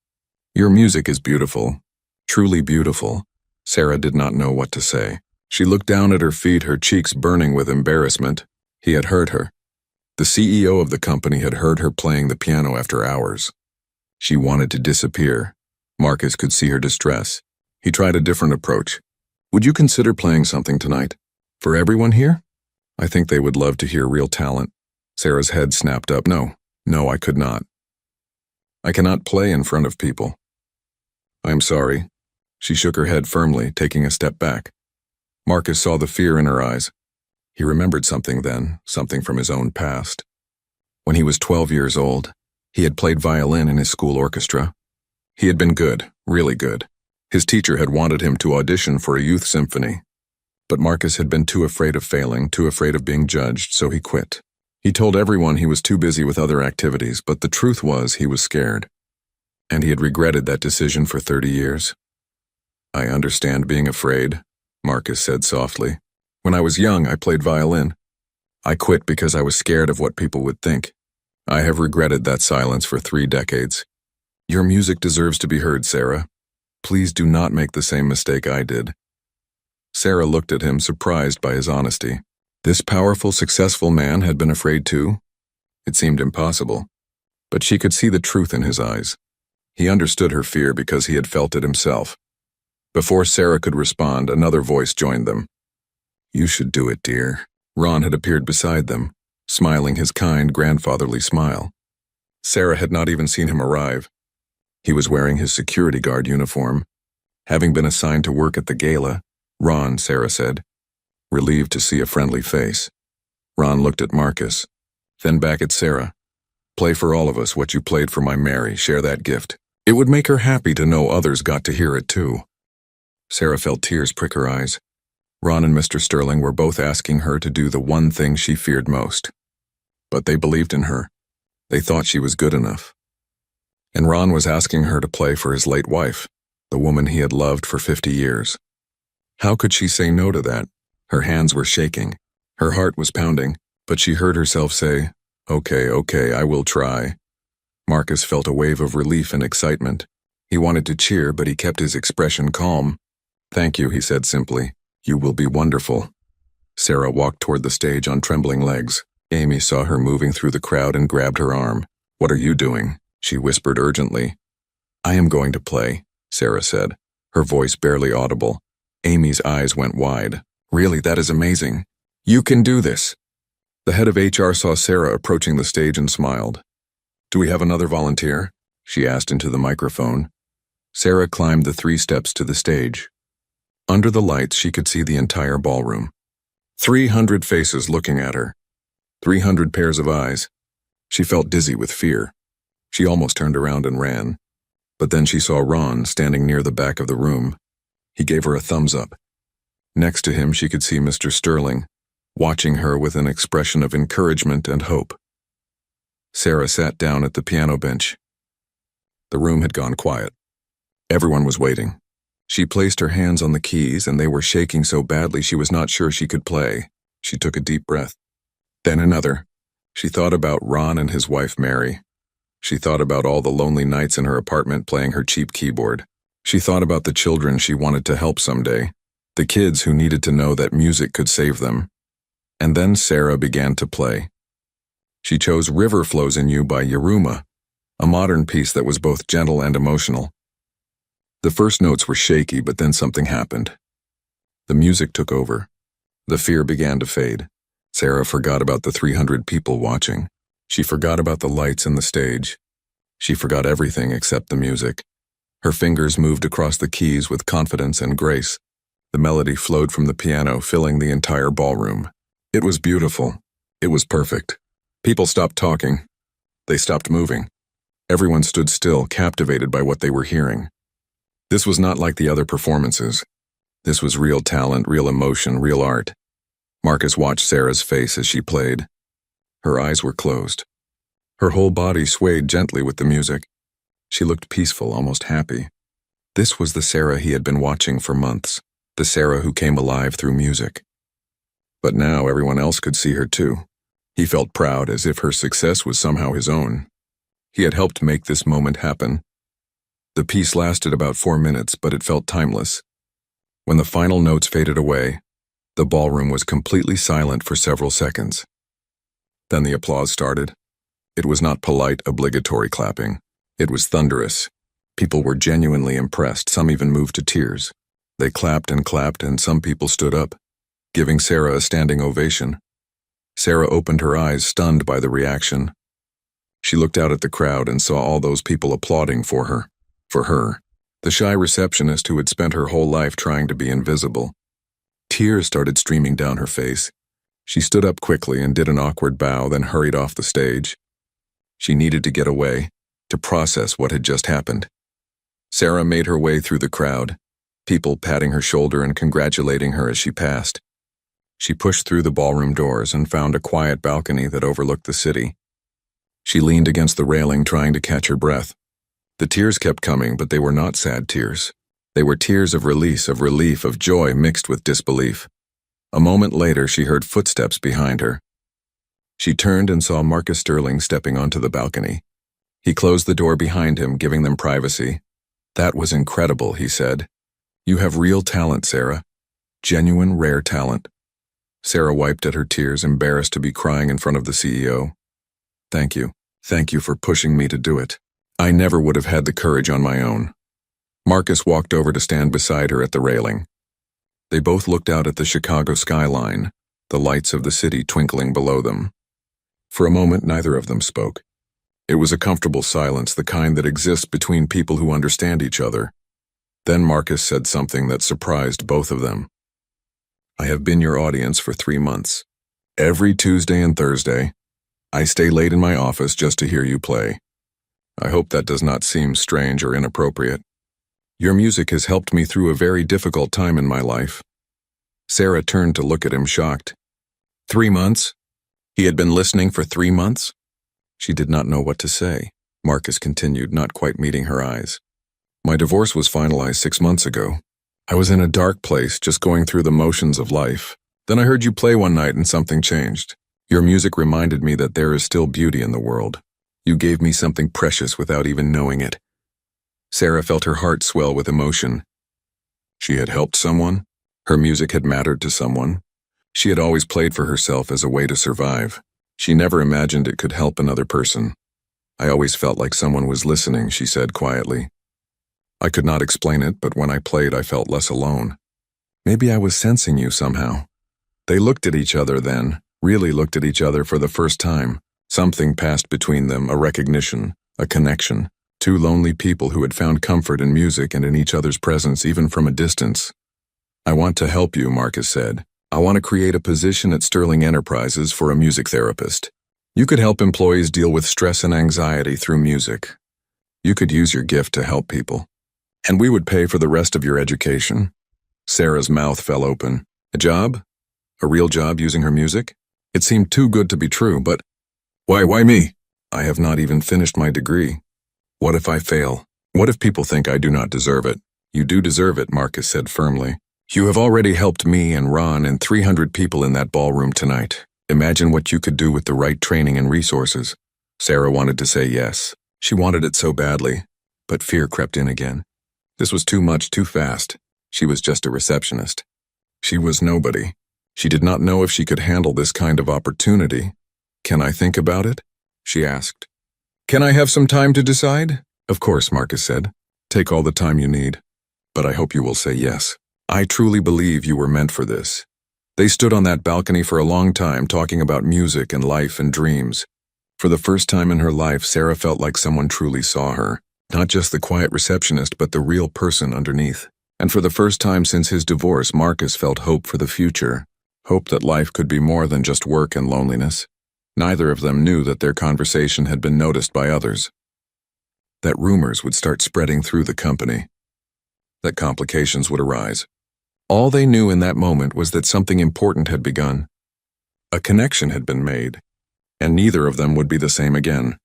Your music is beautiful, truly beautiful." Sarah did not know what to say. She looked down at her feet, her cheeks burning with embarrassment. He had heard her. The CEO of the company had heard her playing the piano after hours. She wanted to disappear. Marcus could see her distress. He tried a different approach. "Would you consider playing something tonight? For everyone here? I think they would love to hear real talent." Sarah's head snapped up. No, I could not. I cannot play in front of people. I am sorry. She shook her head firmly, taking a step back. Marcus saw the fear in her eyes. He remembered something then, something from his own past. When he was 12 years old, he had played violin in his school orchestra. He had been good, really good. His teacher had wanted him to audition for a youth symphony. But Marcus had been too afraid of failing, too afraid of being judged, so he quit. He told everyone he was too busy with other activities, but the truth was he was scared. And he had regretted that decision for 30 years. I understand being afraid, Marcus said softly. When I was young, I played violin. I quit because I was scared of what people would think. I have regretted that silence for 3 decades. Your music deserves to be heard, Sarah. Please do not make the same mistake I did. Sarah looked at him, surprised by his honesty. This powerful, successful man had been afraid too? It seemed impossible. But she could see the truth in his eyes. He understood her fear because he had felt it himself. Before Sarah could respond, another voice joined them. You should do it, dear. Ron had appeared beside them, smiling his kind, grandfatherly smile. Sarah had not even seen him arrive. He was wearing his security guard uniform. Having been assigned to work at the gala, Ron, Sarah said, relieved to see a friendly face. Ron looked at Marcus, then back at Sarah. Play for all of us what you played for my Mary, share that gift. It would make her happy to know others got to hear it too. Sarah felt tears prick her eyes. Ron and Mr. Sterling were both asking her to do the one thing she feared most. But they believed in her. They thought she was good enough. And Ron was asking her to play for his late wife, the woman he had loved for 50 years. How could she say no to that? Her hands were shaking. Her heart was pounding, but she heard herself say, Okay, I will try. Marcus felt a wave of relief and excitement. He wanted to cheer, but he kept his expression calm. Thank you, he said simply. You will be wonderful. Sarah walked toward the stage on trembling legs. Amy saw her moving through the crowd and grabbed her arm. What are you doing? She whispered urgently. I am going to play, Sarah said, her voice barely audible. Amy's eyes went wide. Really, that is amazing. You can do this. The head of HR saw Sarah approaching the stage and smiled. Do we have another volunteer? She asked into the microphone. Sarah climbed the 3 steps to the stage. Under the lights, she could see the entire ballroom. 300 faces looking at her. 300 pairs of eyes. She felt dizzy with fear. She almost turned around and ran. But then she saw Ron standing near the back of the room. He gave her a thumbs up. Next to him, she could see Mr. Sterling, watching her with an expression of encouragement and hope. Sarah sat down at the piano bench. The room had gone quiet. Everyone was waiting. She placed her hands on the keys, and they were shaking so badly she was not sure she could play. She took a deep breath. Then another. She thought about Ron and his wife Mary. She thought about all the lonely nights in her apartment playing her cheap keyboard. She thought about the children she wanted to help someday, the kids who needed to know that music could save them. And then Sarah began to play. She chose River Flows in You by Yeruma, a modern piece that was both gentle and emotional. The first notes were shaky, but then something happened. The music took over. The fear began to fade. Sarah forgot about the 300 people watching. She forgot about the lights and the stage. She forgot everything except the music. Her fingers moved across the keys with confidence and grace. The melody flowed from the piano, filling the entire ballroom. It was beautiful. It was perfect. People stopped talking. They stopped moving. Everyone stood still, captivated by what they were hearing. This was not like the other performances. This was real talent, real emotion, real art. Marcus watched Sarah's face as she played. Her eyes were closed. Her whole body swayed gently with the music. She looked peaceful, almost happy. This was the Sarah he had been watching for months, the Sarah who came alive through music. But now everyone else could see her too. He felt proud, as if her success was somehow his own. He had helped make this moment happen. The piece lasted about 4 minutes, but it felt timeless. When the final notes faded away, the ballroom was completely silent for several seconds. Then the applause started. It was not polite, obligatory clapping. It was thunderous. People were genuinely impressed, some even moved to tears. They clapped, and some people stood up, giving Sarah a standing ovation. Sarah opened her eyes, stunned by the reaction. She looked out at the crowd and saw all those people applauding for her. For her, the shy receptionist who had spent her whole life trying to be invisible. Tears started streaming down her face. She stood up quickly and did an awkward bow, then hurried off the stage. She needed to get away, to process what had just happened. Sarah made her way through the crowd, people patting her shoulder and congratulating her as she passed. She pushed through the ballroom doors and found a quiet balcony that overlooked the city. She leaned against the railing, trying to catch her breath. The tears kept coming, but they were not sad tears. They were tears of release, of relief, of joy mixed with disbelief. A moment later, she heard footsteps behind her. She turned and saw Marcus Sterling stepping onto the balcony. He closed the door behind him, giving them privacy. "That was incredible," he said. "You have real talent, Sarah. Genuine, rare talent." Sarah wiped at her tears, embarrassed to be crying in front of the CEO. "Thank you. Thank you for pushing me to do it. I never would have had the courage on my own." Marcus walked over to stand beside her at the railing. They both looked out at the Chicago skyline, the lights of the city twinkling below them. For a moment, neither of them spoke. It was a comfortable silence, the kind that exists between people who understand each other. Then Marcus said something that surprised both of them. "I have been your audience for 3 months. Every Tuesday and Thursday, I stay late in my office just to hear you play. I hope that does not seem strange or inappropriate. Your music has helped me through a very difficult time in my life." Sarah turned to look at him, shocked. 3 months? He had been listening for 3 months? She did not know what to say. Marcus continued, not quite meeting her eyes. "My divorce was finalized 6 months ago. I was in a dark place, just going through the motions of life. Then I heard you play one night and something changed. Your music reminded me that there is still beauty in the world. You gave me something precious without even knowing it." Sarah felt her heart swell with emotion. She had helped someone. Her music had mattered to someone. She had always played for herself as a way to survive. She never imagined it could help another person. "I always felt like someone was listening," she said quietly. "I could not explain it, but when I played, I felt less alone. Maybe I was sensing you somehow." They looked at each other then, really looked at each other for the first time. Something passed between them, a recognition, a connection. Two lonely people who had found comfort in music and in each other's presence, even from a distance. "I want to help you," Marcus said. "I want to create a position at Sterling Enterprises for a music therapist. You could help employees deal with stress and anxiety through music. You could use your gift to help people. And we would pay for the rest of your education." Sarah's mouth fell open. "A job? A real job using her music?" It seemed too good to be true, but why me? "I have not even finished my degree. What if I fail? What if people think I do not deserve it?" "You do deserve it," Marcus said firmly. "You have already helped me and Ron and 300 people in that ballroom tonight. Imagine what you could do with the right training and resources." Sarah wanted to say yes. She wanted it so badly, but fear crept in again. This was too much, too fast. She was just a receptionist. She was nobody. She did not know if she could handle this kind of opportunity. "Can I think about it?" she asked. "Can I have some time to decide?" "Of course," Marcus said. "Take all the time you need. But I hope you will say yes. I truly believe you were meant for this." They stood on that balcony for a long time, talking about music and life and dreams. For the first time in her life, Sarah felt like someone truly saw her. Not just the quiet receptionist, but the real person underneath. And for the first time since his divorce, Marcus felt hope for the future. Hope that life could be more than just work and loneliness. Neither of them knew that their conversation had been noticed by others. That rumors would start spreading through the company. That complications would arise. All they knew in that moment was that something important had begun. A connection had been made, and neither of them would be the same again.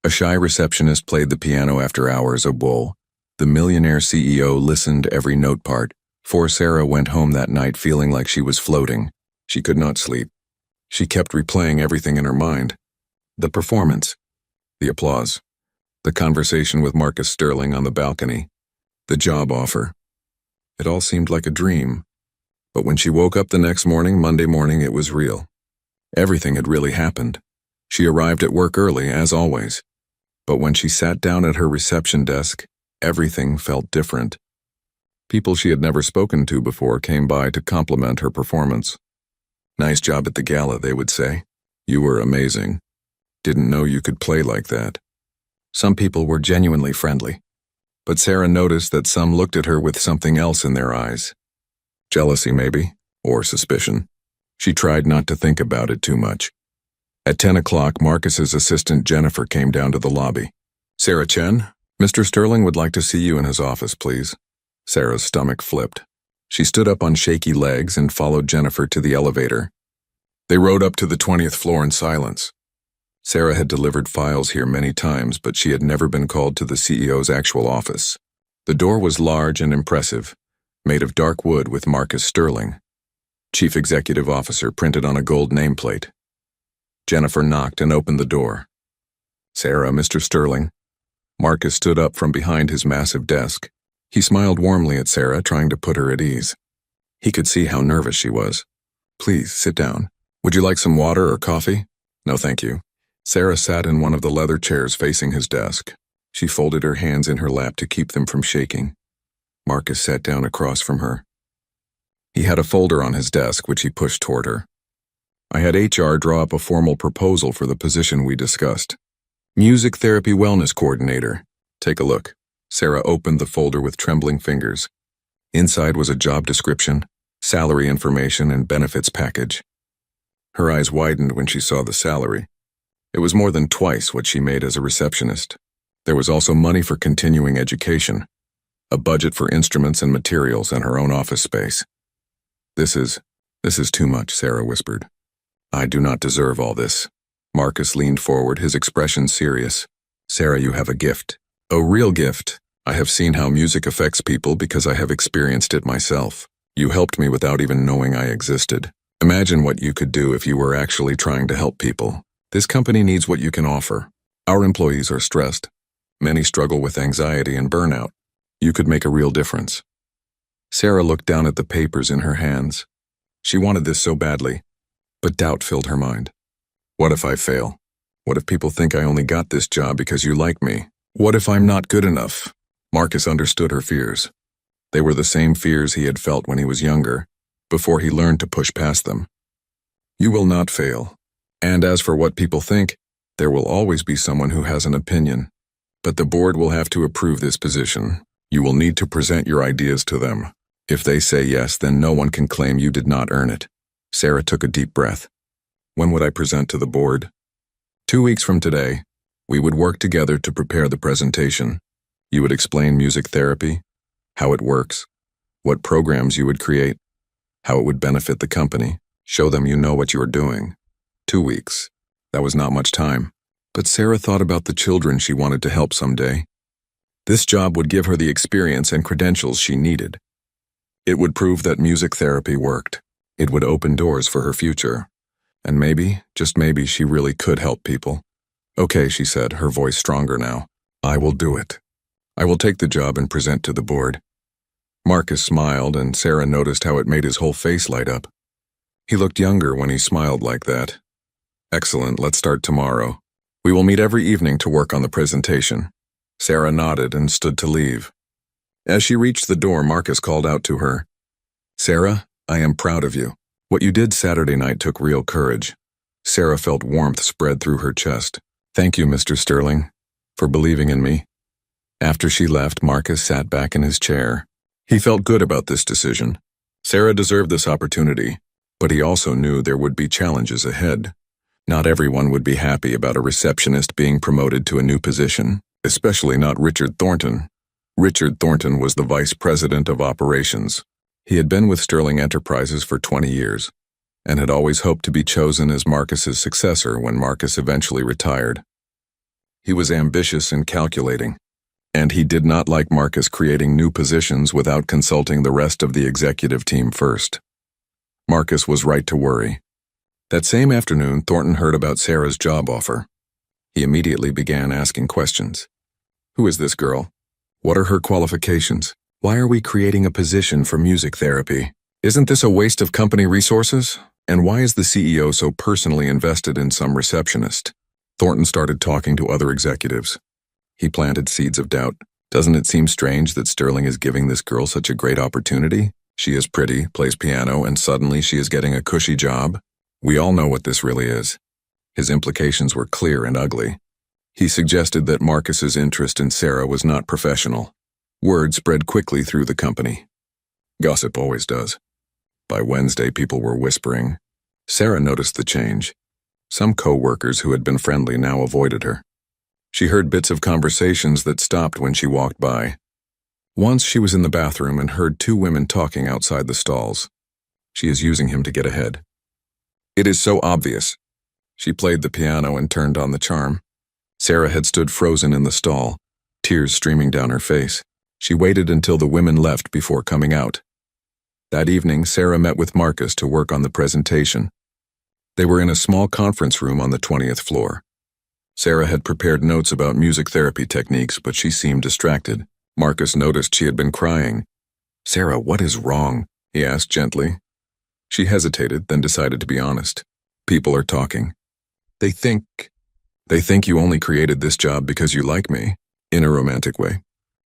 A shy receptionist played the piano after hours a bowl. The Millionaire CEO listened every note part. For Sarah went home that night feeling like she was floating. She could not sleep. She kept replaying everything in her mind. The performance, the applause, the conversation with Marcus Sterling on the balcony, the job offer. It all seemed like a dream. But when she woke up the next morning, Monday morning, it was real. Everything had really happened. She arrived at work early, as always. But when she sat down at her reception desk, everything felt different. People she had never spoken to before came by to compliment her performance. Nice job at the gala, they would say. You were amazing. Didn't know you could play like that. Some people were genuinely friendly, but Sarah noticed that some looked at her with something else in their eyes. Jealousy, maybe, or suspicion. She tried not to think about it too much. At 10 o'clock, Marcus's assistant Jennifer came down to the lobby. Sarah Chen, Mr. Sterling would like to see you in his office, please. Sarah's stomach flipped. She stood up on shaky legs and followed Jennifer to the elevator. They rode up to the 20th floor in silence. Sarah had delivered files here many times, but she had never been called to the CEO's actual office. The door was large and impressive, made of dark wood with Marcus Sterling, Chief Executive Officer, printed on a gold nameplate. Jennifer knocked and opened the door. Sarah, Mr. Sterling. Marcus stood up from behind his massive desk. He smiled warmly at Sarah, trying to put her at ease. He could see how nervous she was. Please, sit down. Would you like some water or coffee? No, thank you. Sarah sat in one of the leather chairs facing his desk. She folded her hands in her lap to keep them from shaking. Marcus sat down across from her. He had a folder on his desk, which he pushed toward her. I had HR draw up a formal proposal for the position we discussed. Music Therapy Wellness Coordinator. Take a look. Sarah opened the folder with trembling fingers. Inside was a job description, salary information, and benefits package. Her eyes widened when she saw the salary. It was more than twice what she made as a receptionist. There was also money for continuing education, a budget for instruments and materials, and her own office space. This is too much, Sarah whispered. I do not deserve all this. Marcus leaned forward, his expression serious. Sarah, you have a gift. A real gift. I have seen how music affects people because I have experienced it myself. You helped me without even knowing I existed. Imagine what you could do if you were actually trying to help people. This company needs what you can offer. Our employees are stressed. Many struggle with anxiety and burnout. You could make a real difference. Sarah looked down at the papers in her hands. She wanted this so badly, but doubt filled her mind. What if I fail? What if people think I only got this job because you like me? What if I'm not good enough? Marcus understood her fears. They were the same fears he had felt when he was younger, before he learned to push past them. You will not fail. And as for what people think, there will always be someone who has an opinion. But the board will have to approve this position. You will need to present your ideas to them. If they say yes, then no one can claim you did not earn it. Sarah took a deep breath. When would I present to the board? 2 weeks from today. We would work together to prepare the presentation. You would explain music therapy, how it works, what programs you would create, how it would benefit the company. Show them you know what you are doing. 2 weeks. That was not much time. But Sarah thought about the children she wanted to help someday. This job would give her the experience and credentials she needed. It would prove that music therapy worked. It would open doors for her future. And maybe, just maybe, she really could help people. Okay, she said, her voice stronger now. I will do it. I will take the job and present to the board. Marcus smiled, and Sarah noticed how it made his whole face light up. He looked younger when he smiled like that. Excellent, let's start tomorrow. We will meet every evening to work on the presentation. Sarah nodded and stood to leave. As she reached the door, Marcus called out to her. Sarah, I am proud of you. What you did Saturday night took real courage. Sarah felt warmth spread through her chest. Thank you, Mr. Sterling, for believing in me. After she left, Marcus sat back in his chair. He felt good about this decision. Sarah deserved this opportunity, but he also knew there would be challenges ahead. Not everyone would be happy about a receptionist being promoted to a new position, especially not Richard Thornton. Richard Thornton was the vice president of operations. He had been with Sterling Enterprises for 20 years and had always hoped to be chosen as Marcus's successor when Marcus eventually retired. He was ambitious and calculating, and he did not like Marcus creating new positions without consulting the rest of the executive team first. Marcus was right to worry. That same afternoon, Thornton heard about Sarah's job offer. He immediately began asking questions. Who is this girl? What are her qualifications? Why are we creating a position for music therapy? Isn't this a waste of company resources? And why is the CEO so personally invested in some receptionist? Thornton started talking to other executives. He planted seeds of doubt. Doesn't it seem strange that Sterling is giving this girl such a great opportunity? She is pretty, plays piano, and suddenly she is getting a cushy job? We all know what this really is. His implications were clear and ugly. He suggested that Marcus's interest in Sarah was not professional. Word spread quickly through the company. Gossip always does. By Wednesday, people were whispering. Sarah noticed the change. Some co-workers who had been friendly now avoided her. She heard bits of conversations that stopped when she walked by. Once she was in the bathroom and heard two women talking outside the stalls. She is using him to get ahead. It is so obvious. She played the piano and turned on the charm. Sarah had stood frozen in the stall, tears streaming down her face. She waited until the women left before coming out. That evening, Sarah met with Marcus to work on the presentation. They were in a small conference room on the 20th floor. Sarah had prepared notes about music therapy techniques, but she seemed distracted. Marcus noticed she had been crying. "Sarah, what is wrong?" he asked gently. She hesitated, then decided to be honest. "People are talking. They think you only created this job because you like me, in a romantic way.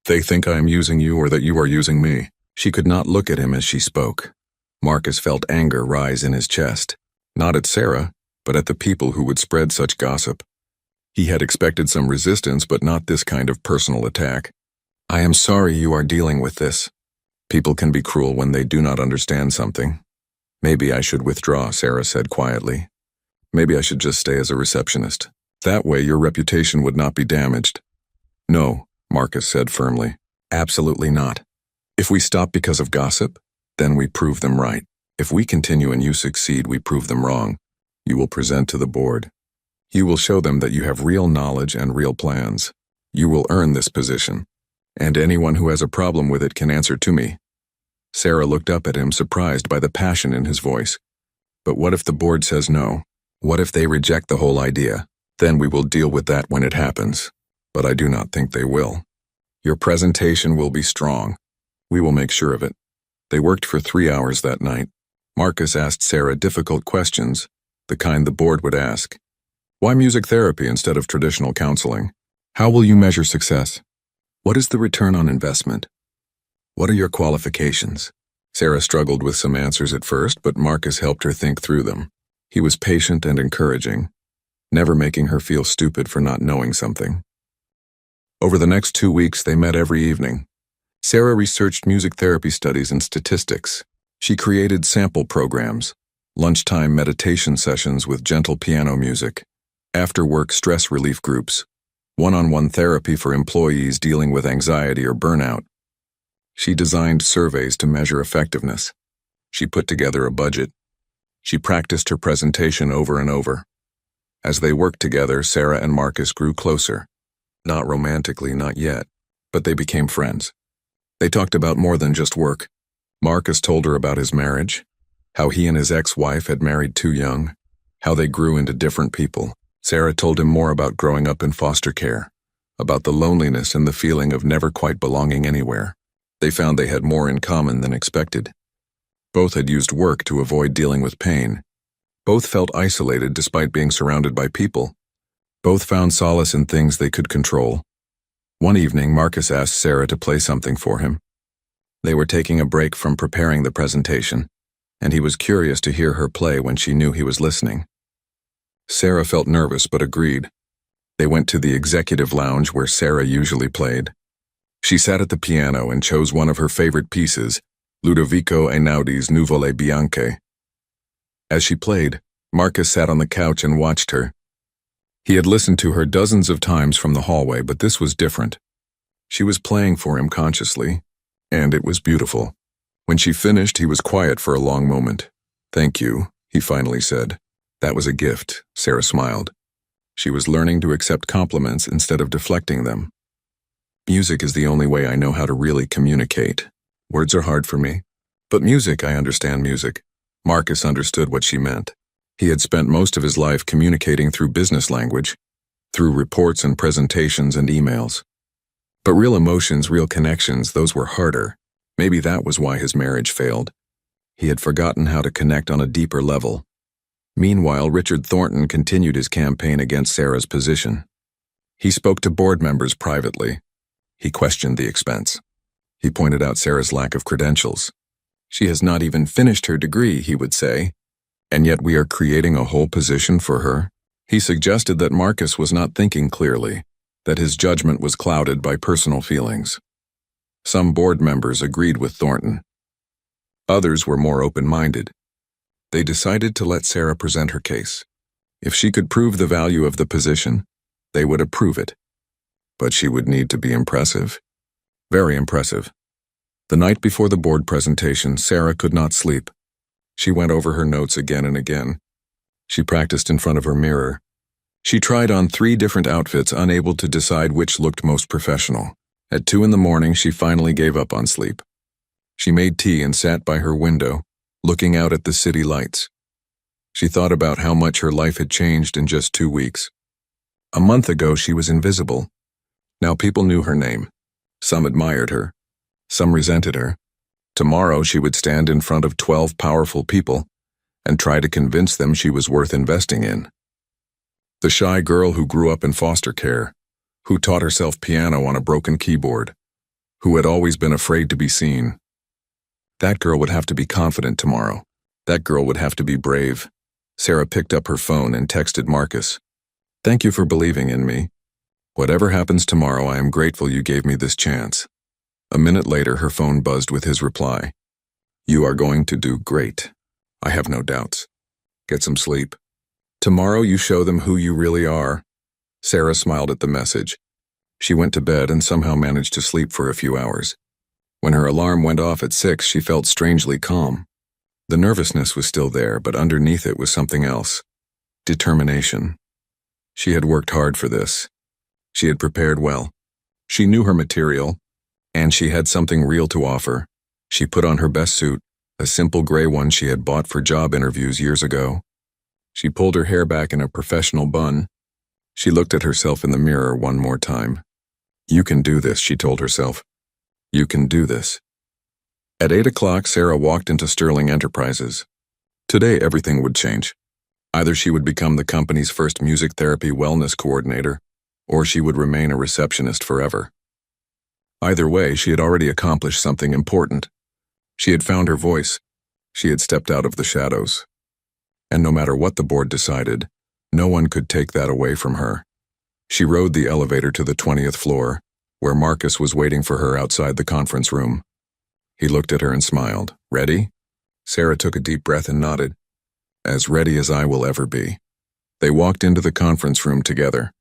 They think I am using you or that you are using me." She could not look at him as she spoke. Marcus felt anger rise in his chest, not at Sarah, but at the people who would spread such gossip. He had expected some resistance, but not this kind of personal attack. "I am sorry you are dealing with this. People can be cruel when they do not understand something. Maybe I should withdraw," Sarah said quietly. "Maybe I should just stay as a receptionist. That way your reputation would not be damaged." "No," Marcus said firmly. "Absolutely not. If we stop because of gossip, then we prove them right. If we continue and you succeed, we prove them wrong. You will present to the board. You will show them that you have real knowledge and real plans. You will earn this position. And anyone who has a problem with it can answer to me." Sarah looked up at him, surprised by the passion in his voice. "But what if the board says no? What if they reject the whole idea? Then we will deal with that when it happens. But I do not think they will. Your presentation will be strong. We will make sure of it." They worked for 3 hours that night. Marcus asked Sarah difficult questions, the kind the board would ask. Why music therapy instead of traditional counseling? How will you measure success? What is the return on investment? What are your qualifications? Sarah struggled with some answers at first, but Marcus helped her think through them. He was patient and encouraging, never making her feel stupid for not knowing something. Over the next 2 weeks, they met every evening. Sarah researched music therapy studies and statistics. She created sample programs, lunchtime meditation sessions with gentle piano music, after-work stress relief groups, one-on-one therapy for employees dealing with anxiety or burnout. She designed surveys to measure effectiveness. She put together a budget. She practiced her presentation over and over. As they worked together, Sarah and Marcus grew closer. Not romantically, not yet, but they became friends. They talked about more than just work. Marcus told her about his marriage, how he and his ex-wife had married too young, how they grew into different people. Sarah told him more about growing up in foster care, about the loneliness and the feeling of never quite belonging anywhere. They found they had more in common than expected. Both had used work to avoid dealing with pain. Both felt isolated despite being surrounded by people. Both found solace in things they could control. One evening, Marcus asked Sarah to play something for him. They were taking a break from preparing the presentation, and he was curious to hear her play when she knew he was listening. Sarah felt nervous but agreed. They went to the executive lounge where Sarah usually played. She sat at the piano and chose one of her favorite pieces, Ludovico Einaudi's Nuvole Bianche. As she played, Marcus sat on the couch and watched her. He had listened to her dozens of times from the hallway, but this was different. She was playing for him consciously, and it was beautiful. When she finished, he was quiet for a long moment. "Thank you," he finally said. "That was a gift," Sarah smiled. She was learning to accept compliments instead of deflecting them. "Music is the only way I know how to really communicate. Words are hard for me. But music, I understand music." Marcus understood what she meant. He had spent most of his life communicating through business language, through reports and presentations and emails. But real emotions, real connections, those were harder. Maybe that was why his marriage failed. He had forgotten how to connect on a deeper level. Meanwhile, Richard Thornton continued his campaign against Sarah's position. He spoke to board members privately. He questioned the expense. He pointed out Sarah's lack of credentials. She has not even finished her degree, he would say, and yet we are creating a whole position for her. He suggested that Marcus was not thinking clearly, that his judgment was clouded by personal feelings. Some board members agreed with Thornton. Others were more open-minded. They decided to let Sarah present her case. If she could prove the value of the position, they would approve it. But she would need to be impressive. Very impressive. The night before the board presentation, Sarah could not sleep. She went over her notes again and again. She practiced in front of her mirror. She tried on 3 different outfits, unable to decide which looked most professional. At 2 in the morning, she finally gave up on sleep. She made tea and sat by her window, looking out at the city lights. She thought about how much her life had changed in just 2 weeks. A month ago, she was invisible. Now people knew her name. Some admired her. Some resented her. Tomorrow, she would stand in front of 12 powerful people and try to convince them she was worth investing in. The shy girl who grew up in foster care, who taught herself piano on a broken keyboard, who had always been afraid to be seen. That girl would have to be confident tomorrow. That girl would have to be brave. Sarah picked up her phone and texted Marcus. "Thank you for believing in me. Whatever happens tomorrow, I am grateful you gave me this chance." A minute later, her phone buzzed with his reply. "You are going to do great. I have no doubts. Get some sleep. Tomorrow you show them who you really are." Sarah smiled at the message. She went to bed and somehow managed to sleep for a few hours. When her alarm went off at 6, she felt strangely calm. The nervousness was still there, but underneath it was something else. Determination. She had worked hard for this. She had prepared well. She knew her material, and she had something real to offer. She put on her best suit, a simple gray one she had bought for job interviews years ago. She pulled her hair back in a professional bun. She looked at herself in the mirror one more time. "You can do this," she told herself. "You can do this." At 8 o'clock, Sarah walked into Sterling Enterprises. Today, everything would change. Either she would become the company's first music therapy wellness coordinator, or she would remain a receptionist forever. Either way, she had already accomplished something important. She had found her voice. She had stepped out of the shadows. And no matter what the board decided, no one could take that away from her. She rode the elevator to the 20th floor, where Marcus was waiting for her outside the conference room. He looked at her and smiled. "Ready?" Sarah took a deep breath and nodded. "As ready as I will ever be." They walked into the conference room together.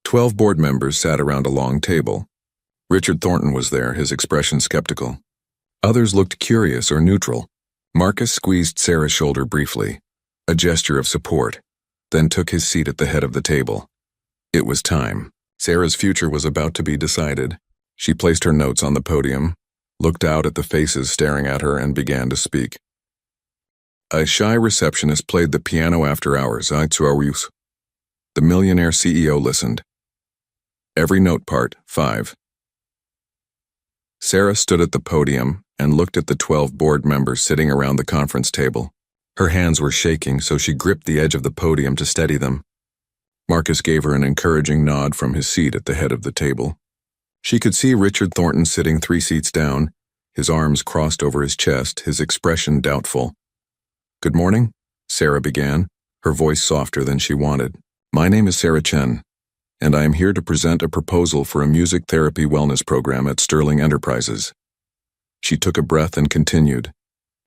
12 board members sat around a long table. Richard Thornton was there, his expression skeptical. Others looked curious or neutral. Marcus squeezed Sarah's shoulder briefly, a gesture of support, then took his seat at the head of the table. It was time. Sarah's future was about to be decided. She placed her notes on the podium, looked out at the faces staring at her, and began to speak. A shy receptionist played the piano after hours. The Millionaire CEO listened. Every note part, 5. Sarah stood at the podium and looked at the 12 board members sitting around the conference table. Her hands were shaking, so she gripped the edge of the podium to steady them. Marcus gave her an encouraging nod from his seat at the head of the table. She could see Richard Thornton sitting 3 seats down, his arms crossed over his chest, his expression doubtful. "Good morning," Sarah began, her voice softer than she wanted. "My name is Sarah Chen, and I am here to present a proposal for a music therapy wellness program at Sterling Enterprises." She took a breath and continued,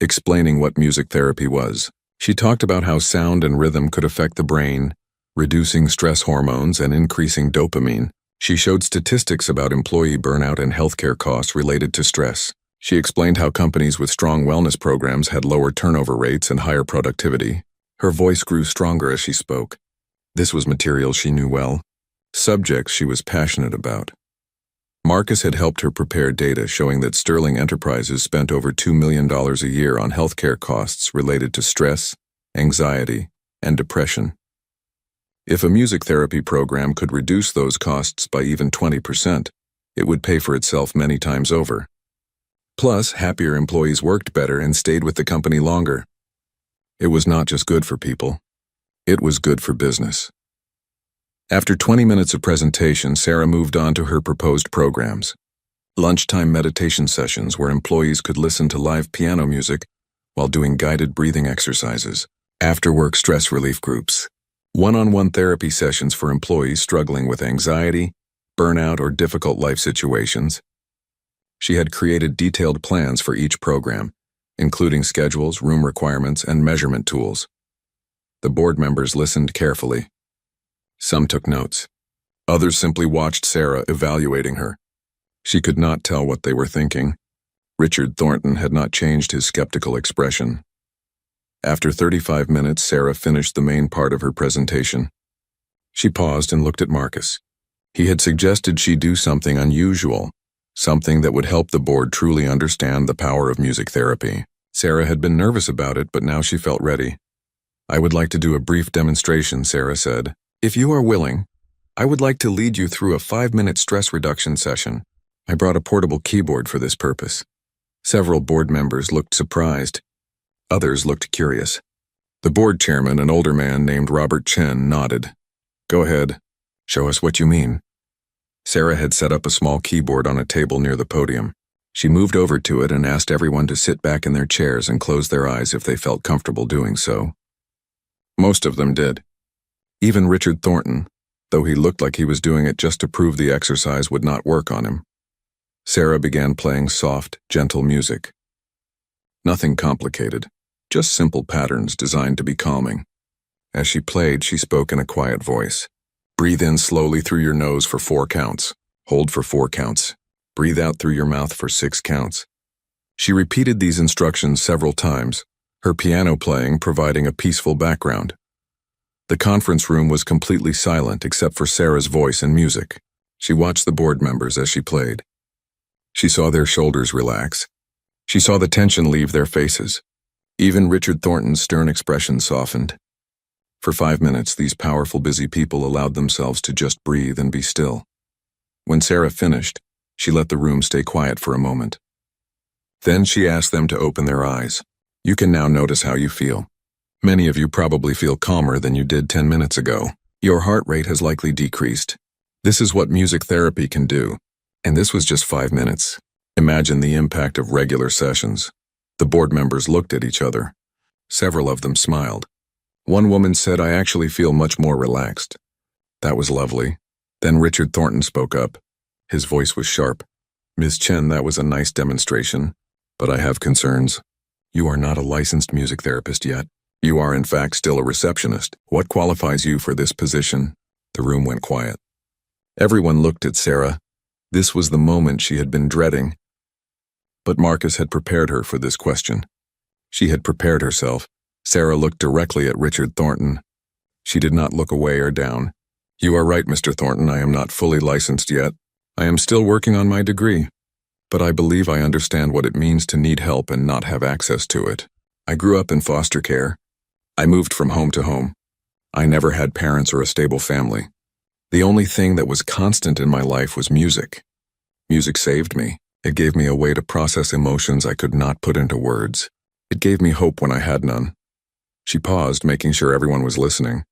explaining what music therapy was. She talked about how sound and rhythm could affect the brain, reducing stress hormones and increasing dopamine. She showed statistics about employee burnout and healthcare costs related to stress. She explained how companies with strong wellness programs had lower turnover rates and higher productivity. Her voice grew stronger as she spoke. This was material she knew well, subjects she was passionate about. Marcus had helped her prepare data showing that Sterling Enterprises spent over $2 million a year on healthcare costs related to stress, anxiety, and depression. If a music therapy program could reduce those costs by even 20%, it would pay for itself many times over. Plus, happier employees worked better and stayed with the company longer. It was not just good for people. It was good for business. After 20 minutes of presentation, Sarah moved on to her proposed programs. Lunchtime meditation sessions where employees could listen to live piano music while doing guided breathing exercises. After-work stress relief groups. One-on-one therapy sessions for employees struggling with anxiety, burnout, or difficult life situations. She had created detailed plans for each program, including schedules, room requirements, and measurement tools. The board members listened carefully. Some took notes. Others simply watched Sarah evaluating her. She could not tell what they were thinking. Richard Thornton had not changed his skeptical expression. After 35 minutes, Sarah finished the main part of her presentation. She paused and looked at Marcus. He had suggested she do something unusual, something that would help the board truly understand the power of music therapy. Sarah had been nervous about it, but now she felt ready. "I would like to do a brief demonstration," Sarah said. "If you are willing, I would like to lead you through a 5-minute stress reduction session. I brought a portable keyboard for this purpose." Several board members looked surprised. Others looked curious. The board chairman, an older man named Robert Chen, nodded. "Go ahead. Show us what you mean." Sarah had set up a small keyboard on a table near the podium. She moved over to it and asked everyone to sit back in their chairs and close their eyes if they felt comfortable doing so. Most of them did. Even Richard Thornton, though he looked like he was doing it just to prove the exercise would not work on him. Sarah began playing soft, gentle music. Nothing complicated, just simple patterns designed to be calming. As she played, she spoke in a quiet voice. "Breathe in slowly through your nose for 4 counts. Hold for 4 counts. Breathe out through your mouth for 6 counts." She repeated these instructions several times, her piano playing providing a peaceful background. The conference room was completely silent except for Sarah's voice and music. She watched the board members as she played. She saw their shoulders relax. She saw the tension leave their faces. Even Richard Thornton's stern expression softened. For 5 minutes, these powerful, busy people allowed themselves to just breathe and be still. When Sarah finished, she let the room stay quiet for a moment. Then she asked them to open their eyes. "You can now notice how you feel. Many of you probably feel calmer than you did 10 minutes ago. Your heart rate has likely decreased. This is what music therapy can do. And this was just 5 minutes. Imagine the impact of regular sessions." The board members looked at each other. Several of them smiled. One woman said, "I actually feel much more relaxed." That was lovely. Then Richard Thornton spoke up. His voice was sharp. "Ms. Chen, that was a nice demonstration, but I have concerns. You are not a licensed music therapist yet. You are in fact still a receptionist. What qualifies you for this position?" The room went quiet. Everyone looked at Sarah. This was the moment she had been dreading. But Marcus had prepared her for this question. She had prepared herself. Sarah looked directly at Richard Thornton. She did not look away or down. "You are right, Mr. Thornton, I am not fully licensed yet. I am still working on my degree. But I believe I understand what it means to need help and not have access to it. I grew up in foster care. I moved from home to home. I never had parents or a stable family. The only thing that was constant in my life was music. Music saved me. It gave me a way to process emotions I could not put into words. It gave me hope when I had none." She paused, making sure everyone was listening.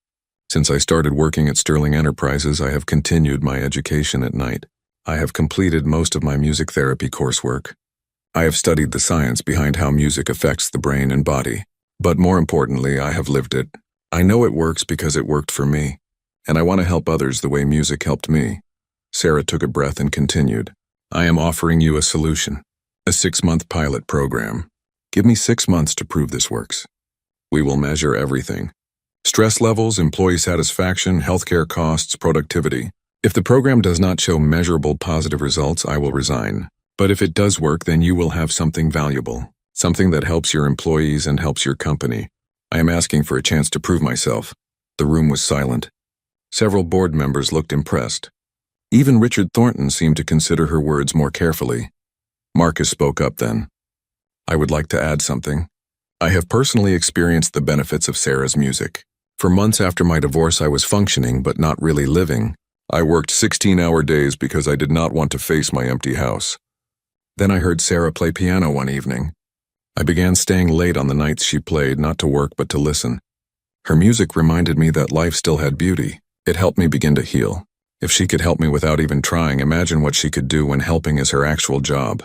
"Since I started working at Sterling Enterprises, I have continued my education at night. I have completed most of my music therapy coursework. I have studied the science behind how music affects the brain and body. But more importantly, I have lived it. I know it works because it worked for me, and I want to help others the way music helped me." Sarah took a breath and continued. "I am offering you a solution, a 6-month pilot program. Give me 6 months to prove this works. We will measure everything. Stress levels, employee satisfaction, healthcare costs, productivity. If the program does not show measurable positive results, I will resign. But if it does work, then you will have something valuable, something that helps your employees and helps your company. I am asking for a chance to prove myself." The room was silent. Several board members looked impressed. Even Richard Thornton seemed to consider her words more carefully. Marcus spoke up then. "I would like to add something. I have personally experienced the benefits of Sarah's music. For months after my divorce, I was functioning but not really living. I worked 16-hour days because I did not want to face my empty house. Then I heard Sarah play piano one evening. I began staying late on the nights she played, not to work but to listen. Her music reminded me that life still had beauty. It helped me begin to heal. If she could help me without even trying, imagine what she could do when helping is her actual job.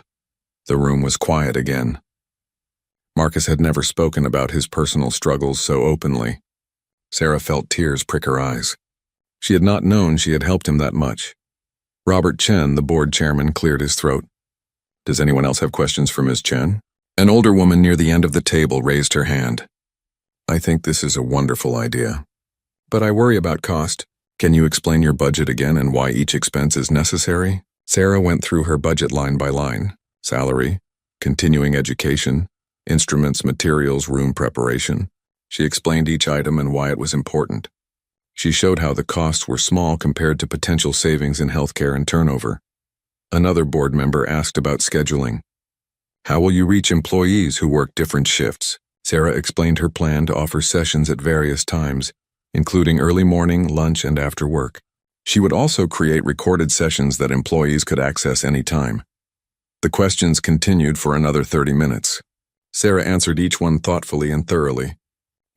The room was quiet again. Marcus had never spoken about his personal struggles so openly. Sarah felt tears prick her eyes. She had not known she had helped him that much. Robert Chen, the board chairman, cleared his throat. Does anyone else have questions for Ms. Chen? An older woman near the end of the table raised her hand. I think this is a wonderful idea. But I worry about cost. Can you explain your budget again and why each expense is necessary? Sarah went through her budget line by line. Salary, continuing education, instruments, materials, room preparation. She explained each item and why it was important. She showed how the costs were small compared to potential savings in healthcare and turnover. Another board member asked about scheduling. How will you reach employees who work different shifts? Sarah explained her plan to offer sessions at various times, including early morning, lunch, and after work. She would also create recorded sessions that employees could access anytime. The questions continued for another 30 minutes. Sarah answered each one thoughtfully and thoroughly.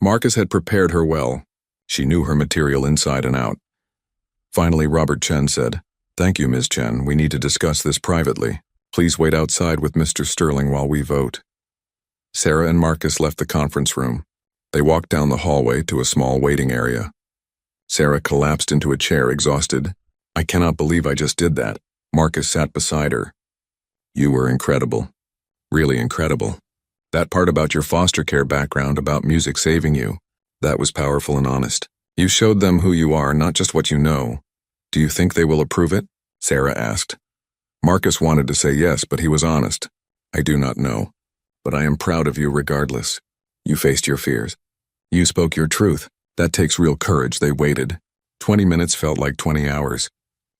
Marcus had prepared her well. She knew her material inside and out. Finally, Robert Chen said, Thank you, Ms. Chen. We need to discuss this privately. Please wait outside with Mr. Sterling while we vote. Sarah and Marcus left the conference room. They walked down the hallway to a small waiting area. Sarah collapsed into a chair, exhausted. I cannot believe I just did that. Marcus sat beside her. You were incredible. Really incredible. That part about your foster care background, about music saving you, that was powerful and honest. You showed them who you are, not just what you know. Do you think they will approve it? Sarah asked. Marcus wanted to say yes, but he was honest. I do not know. But I am proud of you regardless. You faced your fears. You spoke your truth. That takes real courage. They waited. 20 minutes felt like 20 hours.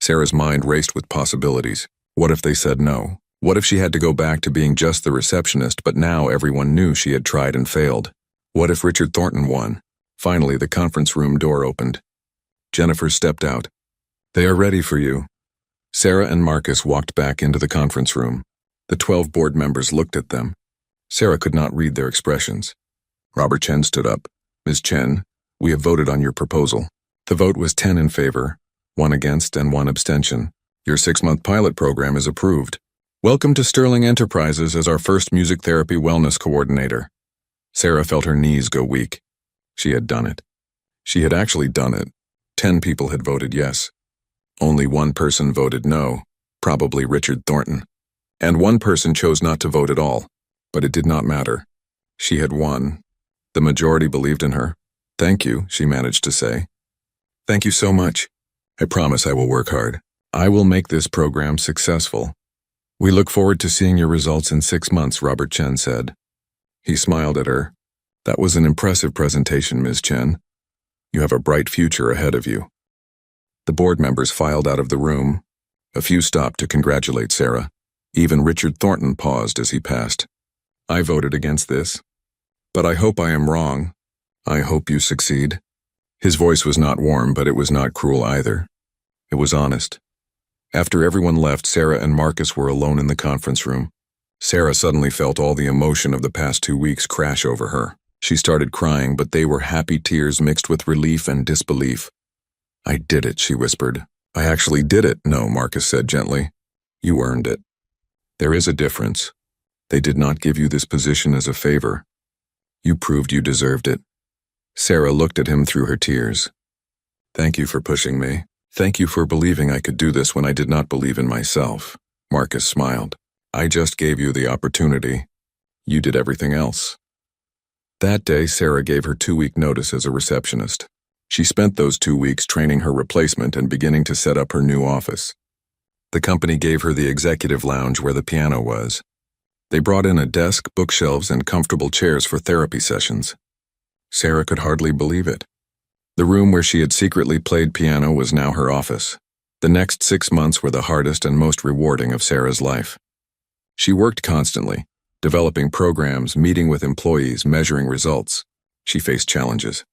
Sarah's mind raced with possibilities. What if they said no? What if she had to go back to being just the receptionist, but now everyone knew she had tried and failed? What if Richard Thornton won? Finally, the conference room door opened. Jennifer stepped out. They are ready for you. Sarah and Marcus walked back into the conference room. The 12 board members looked at them. Sarah could not read their expressions. Robert Chen stood up. Ms. Chen, we have voted on your proposal. The vote was 10 in favor, 1 against, and 1 abstention. Your 6-month pilot program is approved. Welcome to Sterling Enterprises as our first music therapy wellness coordinator. Sarah felt her knees go weak. She had done it. She had actually done it. 10 people had voted yes. Only 1 person voted no, probably Richard Thornton. And 1 person chose not to vote at all. But it did not matter. She had won. The majority believed in her. Thank you, she managed to say. Thank you so much. I promise I will work hard. I will make this program successful. We look forward to seeing your results in 6 months, Robert Chen said. He smiled at her. That was an impressive presentation, Ms. Chen. You have a bright future ahead of you. The board members filed out of the room. A few stopped to congratulate Sarah. Even Richard Thornton paused as he passed. I voted against this. But I hope I am wrong. I hope you succeed. His voice was not warm, but it was not cruel either. It was honest. After everyone left, Sarah and Marcus were alone in the conference room. Sarah suddenly felt all the emotion of the past 2 weeks crash over her. She started crying, but they were happy tears mixed with relief and disbelief. I did it, she whispered. I actually did it, no, Marcus said gently. You earned it. There is a difference. They did not give you this position as a favor. You proved you deserved it. Sarah looked at him through her tears. Thank you for pushing me. Thank you for believing I could do this when I did not believe in myself. Marcus smiled. I just gave you the opportunity. You did everything else. That day, Sarah gave her 2-week notice as a receptionist. She spent those 2 weeks training her replacement and beginning to set up her new office. The company gave her the executive lounge where the piano was. They brought in a desk, bookshelves, and comfortable chairs for therapy sessions. Sarah could hardly believe it. The room where she had secretly played piano was now her office. The next 6 months were the hardest and most rewarding of Sarah's life. She worked constantly, developing programs, meeting with employees, measuring results. She faced challenges.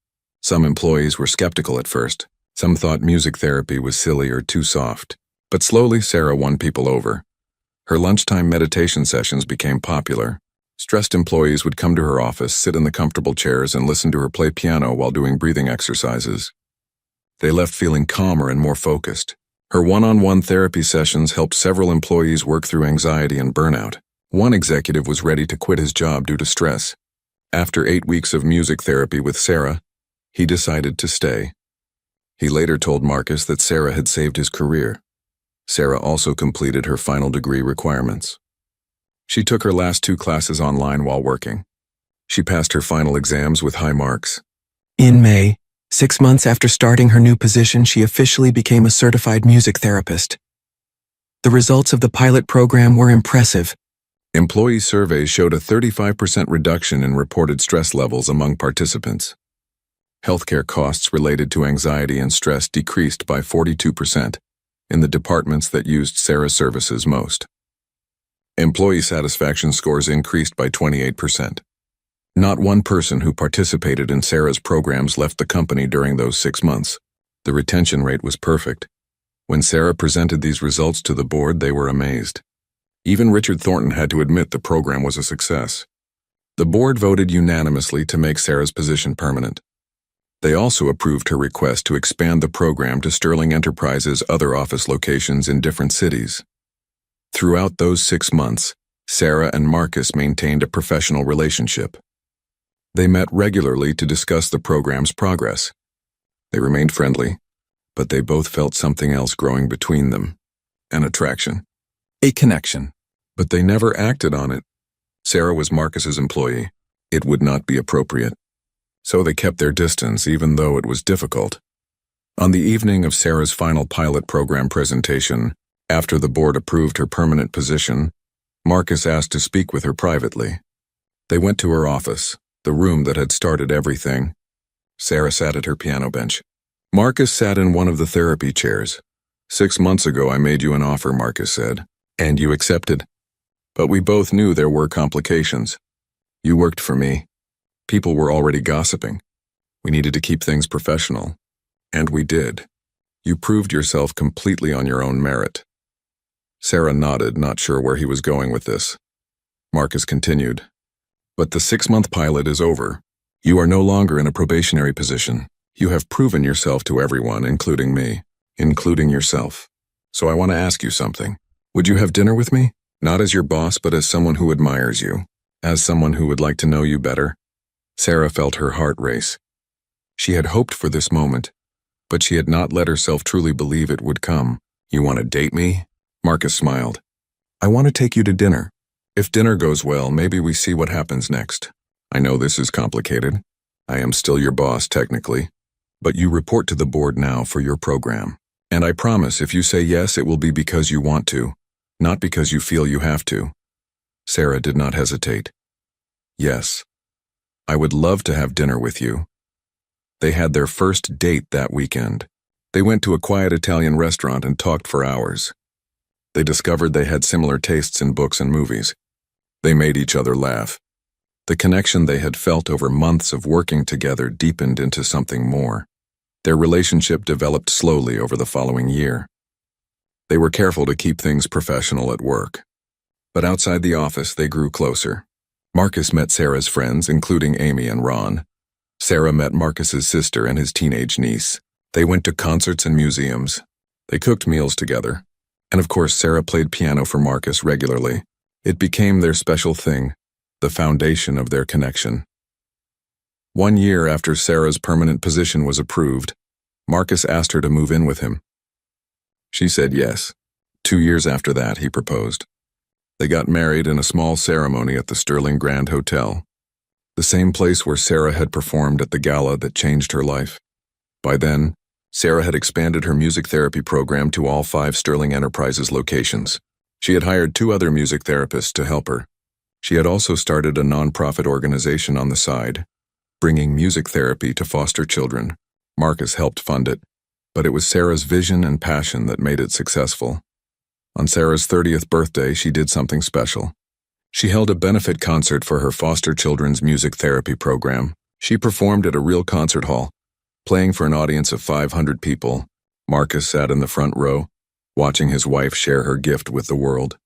Some employees were skeptical at first. Some thought music therapy was silly or too soft. But slowly, Sarah won people over. Her lunchtime meditation sessions became popular. Stressed employees would come to her office, sit in the comfortable chairs, and listen to her play piano while doing breathing exercises. They left feeling calmer and more focused. Her one-on-one therapy sessions helped several employees work through anxiety and burnout. One executive was ready to quit his job due to stress. After 8 weeks of music therapy with Sarah, he decided to stay. He later told Marcus that Sarah had saved his career. Sarah also completed her final degree requirements. She took her last 2 classes online while working. She passed her final exams with high marks. In May, 6 months after starting her new position, she officially became a certified music therapist. The results of the pilot program were impressive. Employee surveys showed a 35% reduction in reported stress levels among participants. Healthcare costs related to anxiety and stress decreased by 42% in the departments that used Sarah's services most. Employee satisfaction scores increased by 28%. Not one person who participated in Sarah's programs left the company during those 6 months. The retention rate was perfect. When Sarah presented these results to the board, they were amazed. Even Richard Thornton had to admit the program was a success. The board voted unanimously to make Sarah's position permanent. They also approved her request to expand the program to Sterling Enterprises' other office locations in different cities. Throughout those 6 months, Sarah and Marcus maintained a professional relationship. They met regularly to discuss the program's progress. They remained friendly, but they both felt something else growing between them. An attraction. A connection. But they never acted on it. Sarah was Marcus's employee. It would not be appropriate. So they kept their distance, even though it was difficult. On the evening of Sarah's final pilot program presentation, after the board approved her permanent position, Marcus asked to speak with her privately. They went to her office, the room that had started everything. Sarah sat at her piano bench. Marcus sat in one of the therapy chairs. 6 months ago, I made you an offer, Marcus said, and you accepted. But we both knew there were complications. You worked for me. People were already gossiping. We needed to keep things professional. And we did. You proved yourself completely on your own merit. Sarah nodded, not sure where he was going with this. Marcus continued. But the 6-month pilot is over. You are no longer in a probationary position. You have proven yourself to everyone, including me, including yourself. So I want to ask you something. Would you have dinner with me? Not as your boss, but as someone who admires you. As someone who would like to know you better. Sarah felt her heart race. She had hoped for this moment, but she had not let herself truly believe it would come. You want to date me? Marcus smiled. I want to take you to dinner. If dinner goes well, maybe we see what happens next. I know this is complicated. I am still your boss, technically. But you report to the board now for your program. And I promise if you say yes, it will be because you want to, not because you feel you have to. Sarah did not hesitate. Yes. I would love to have dinner with you. They had their first date that weekend. They went to a quiet Italian restaurant and talked for hours. They discovered they had similar tastes in books and movies. They made each other laugh. The connection they had felt over months of working together deepened into something more. Their relationship developed slowly over the following year. They were careful to keep things professional at work. But outside the office, they grew closer. Marcus met Sarah's friends, including Amy and Ron. Sarah met Marcus's sister and his teenage niece. They went to concerts and museums. They cooked meals together. And of course, Sarah played piano for Marcus regularly. It became their special thing, the foundation of their connection. 1 year after Sarah's permanent position was approved, Marcus asked her to move in with him. She said yes. 2 years after that, he proposed. They got married in a small ceremony at the Sterling Grand Hotel, the same place where Sarah had performed at the gala that changed her life. By then, Sarah had expanded her music therapy program to all 5 Sterling Enterprises locations. She had hired 2 other music therapists to help her. She had also started a nonprofit organization on the side, bringing music therapy to foster children. Marcus helped fund it, but it was Sarah's vision and passion that made it successful. On Sarah's 30th birthday, she did something special. She held a benefit concert for her foster children's music therapy program. She performed at a real concert hall, playing for an audience of 500 people. Marcus sat in the front row, watching his wife share her gift with the world.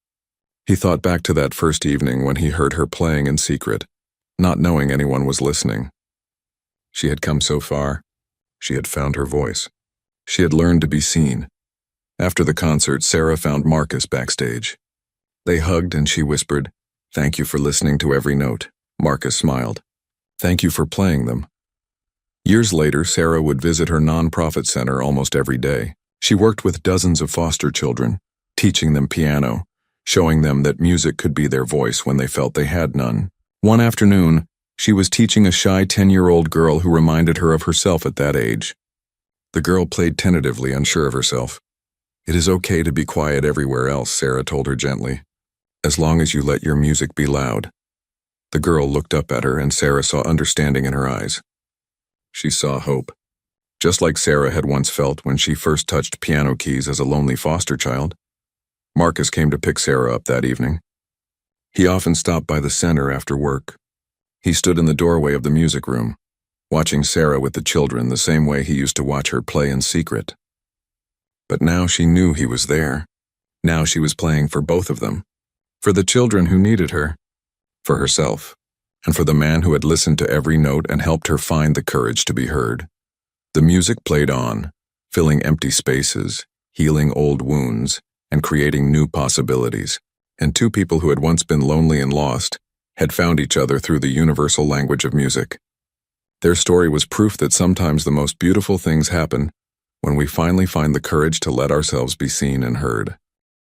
He thought back to that first evening when he heard her playing in secret, not knowing anyone was listening. She had come so far. She had found her voice. She had learned to be seen. After the concert, Sarah found Marcus backstage. They hugged and she whispered, "Thank you for listening to every note." Marcus smiled. "Thank you for playing them." Years later, Sarah would visit her nonprofit center almost every day. She worked with dozens of foster children, teaching them piano, showing them that music could be their voice when they felt they had none. One afternoon, she was teaching a shy 10-year-old girl who reminded her of herself at that age. The girl played tentatively, unsure of herself. "It is okay to be quiet everywhere else," Sarah told her gently, "as long as you let your music be loud." The girl looked up at her and Sarah saw understanding in her eyes. She saw hope, just like Sarah had once felt when she first touched piano keys as a lonely foster child. Marcus came to pick Sarah up that evening. He often stopped by the center after work. He stood in the doorway of the music room, watching Sarah with the children the same way he used to watch her play in secret. But now she knew he was there. Now she was playing for both of them. For the children who needed her, for herself, and for the man who had listened to every note and helped her find the courage to be heard. The music played on, filling empty spaces, healing old wounds, and creating new possibilities. And two people who had once been lonely and lost had found each other through the universal language of music. Their story was proof that sometimes the most beautiful things happen when we finally find the courage to let ourselves be seen and heard.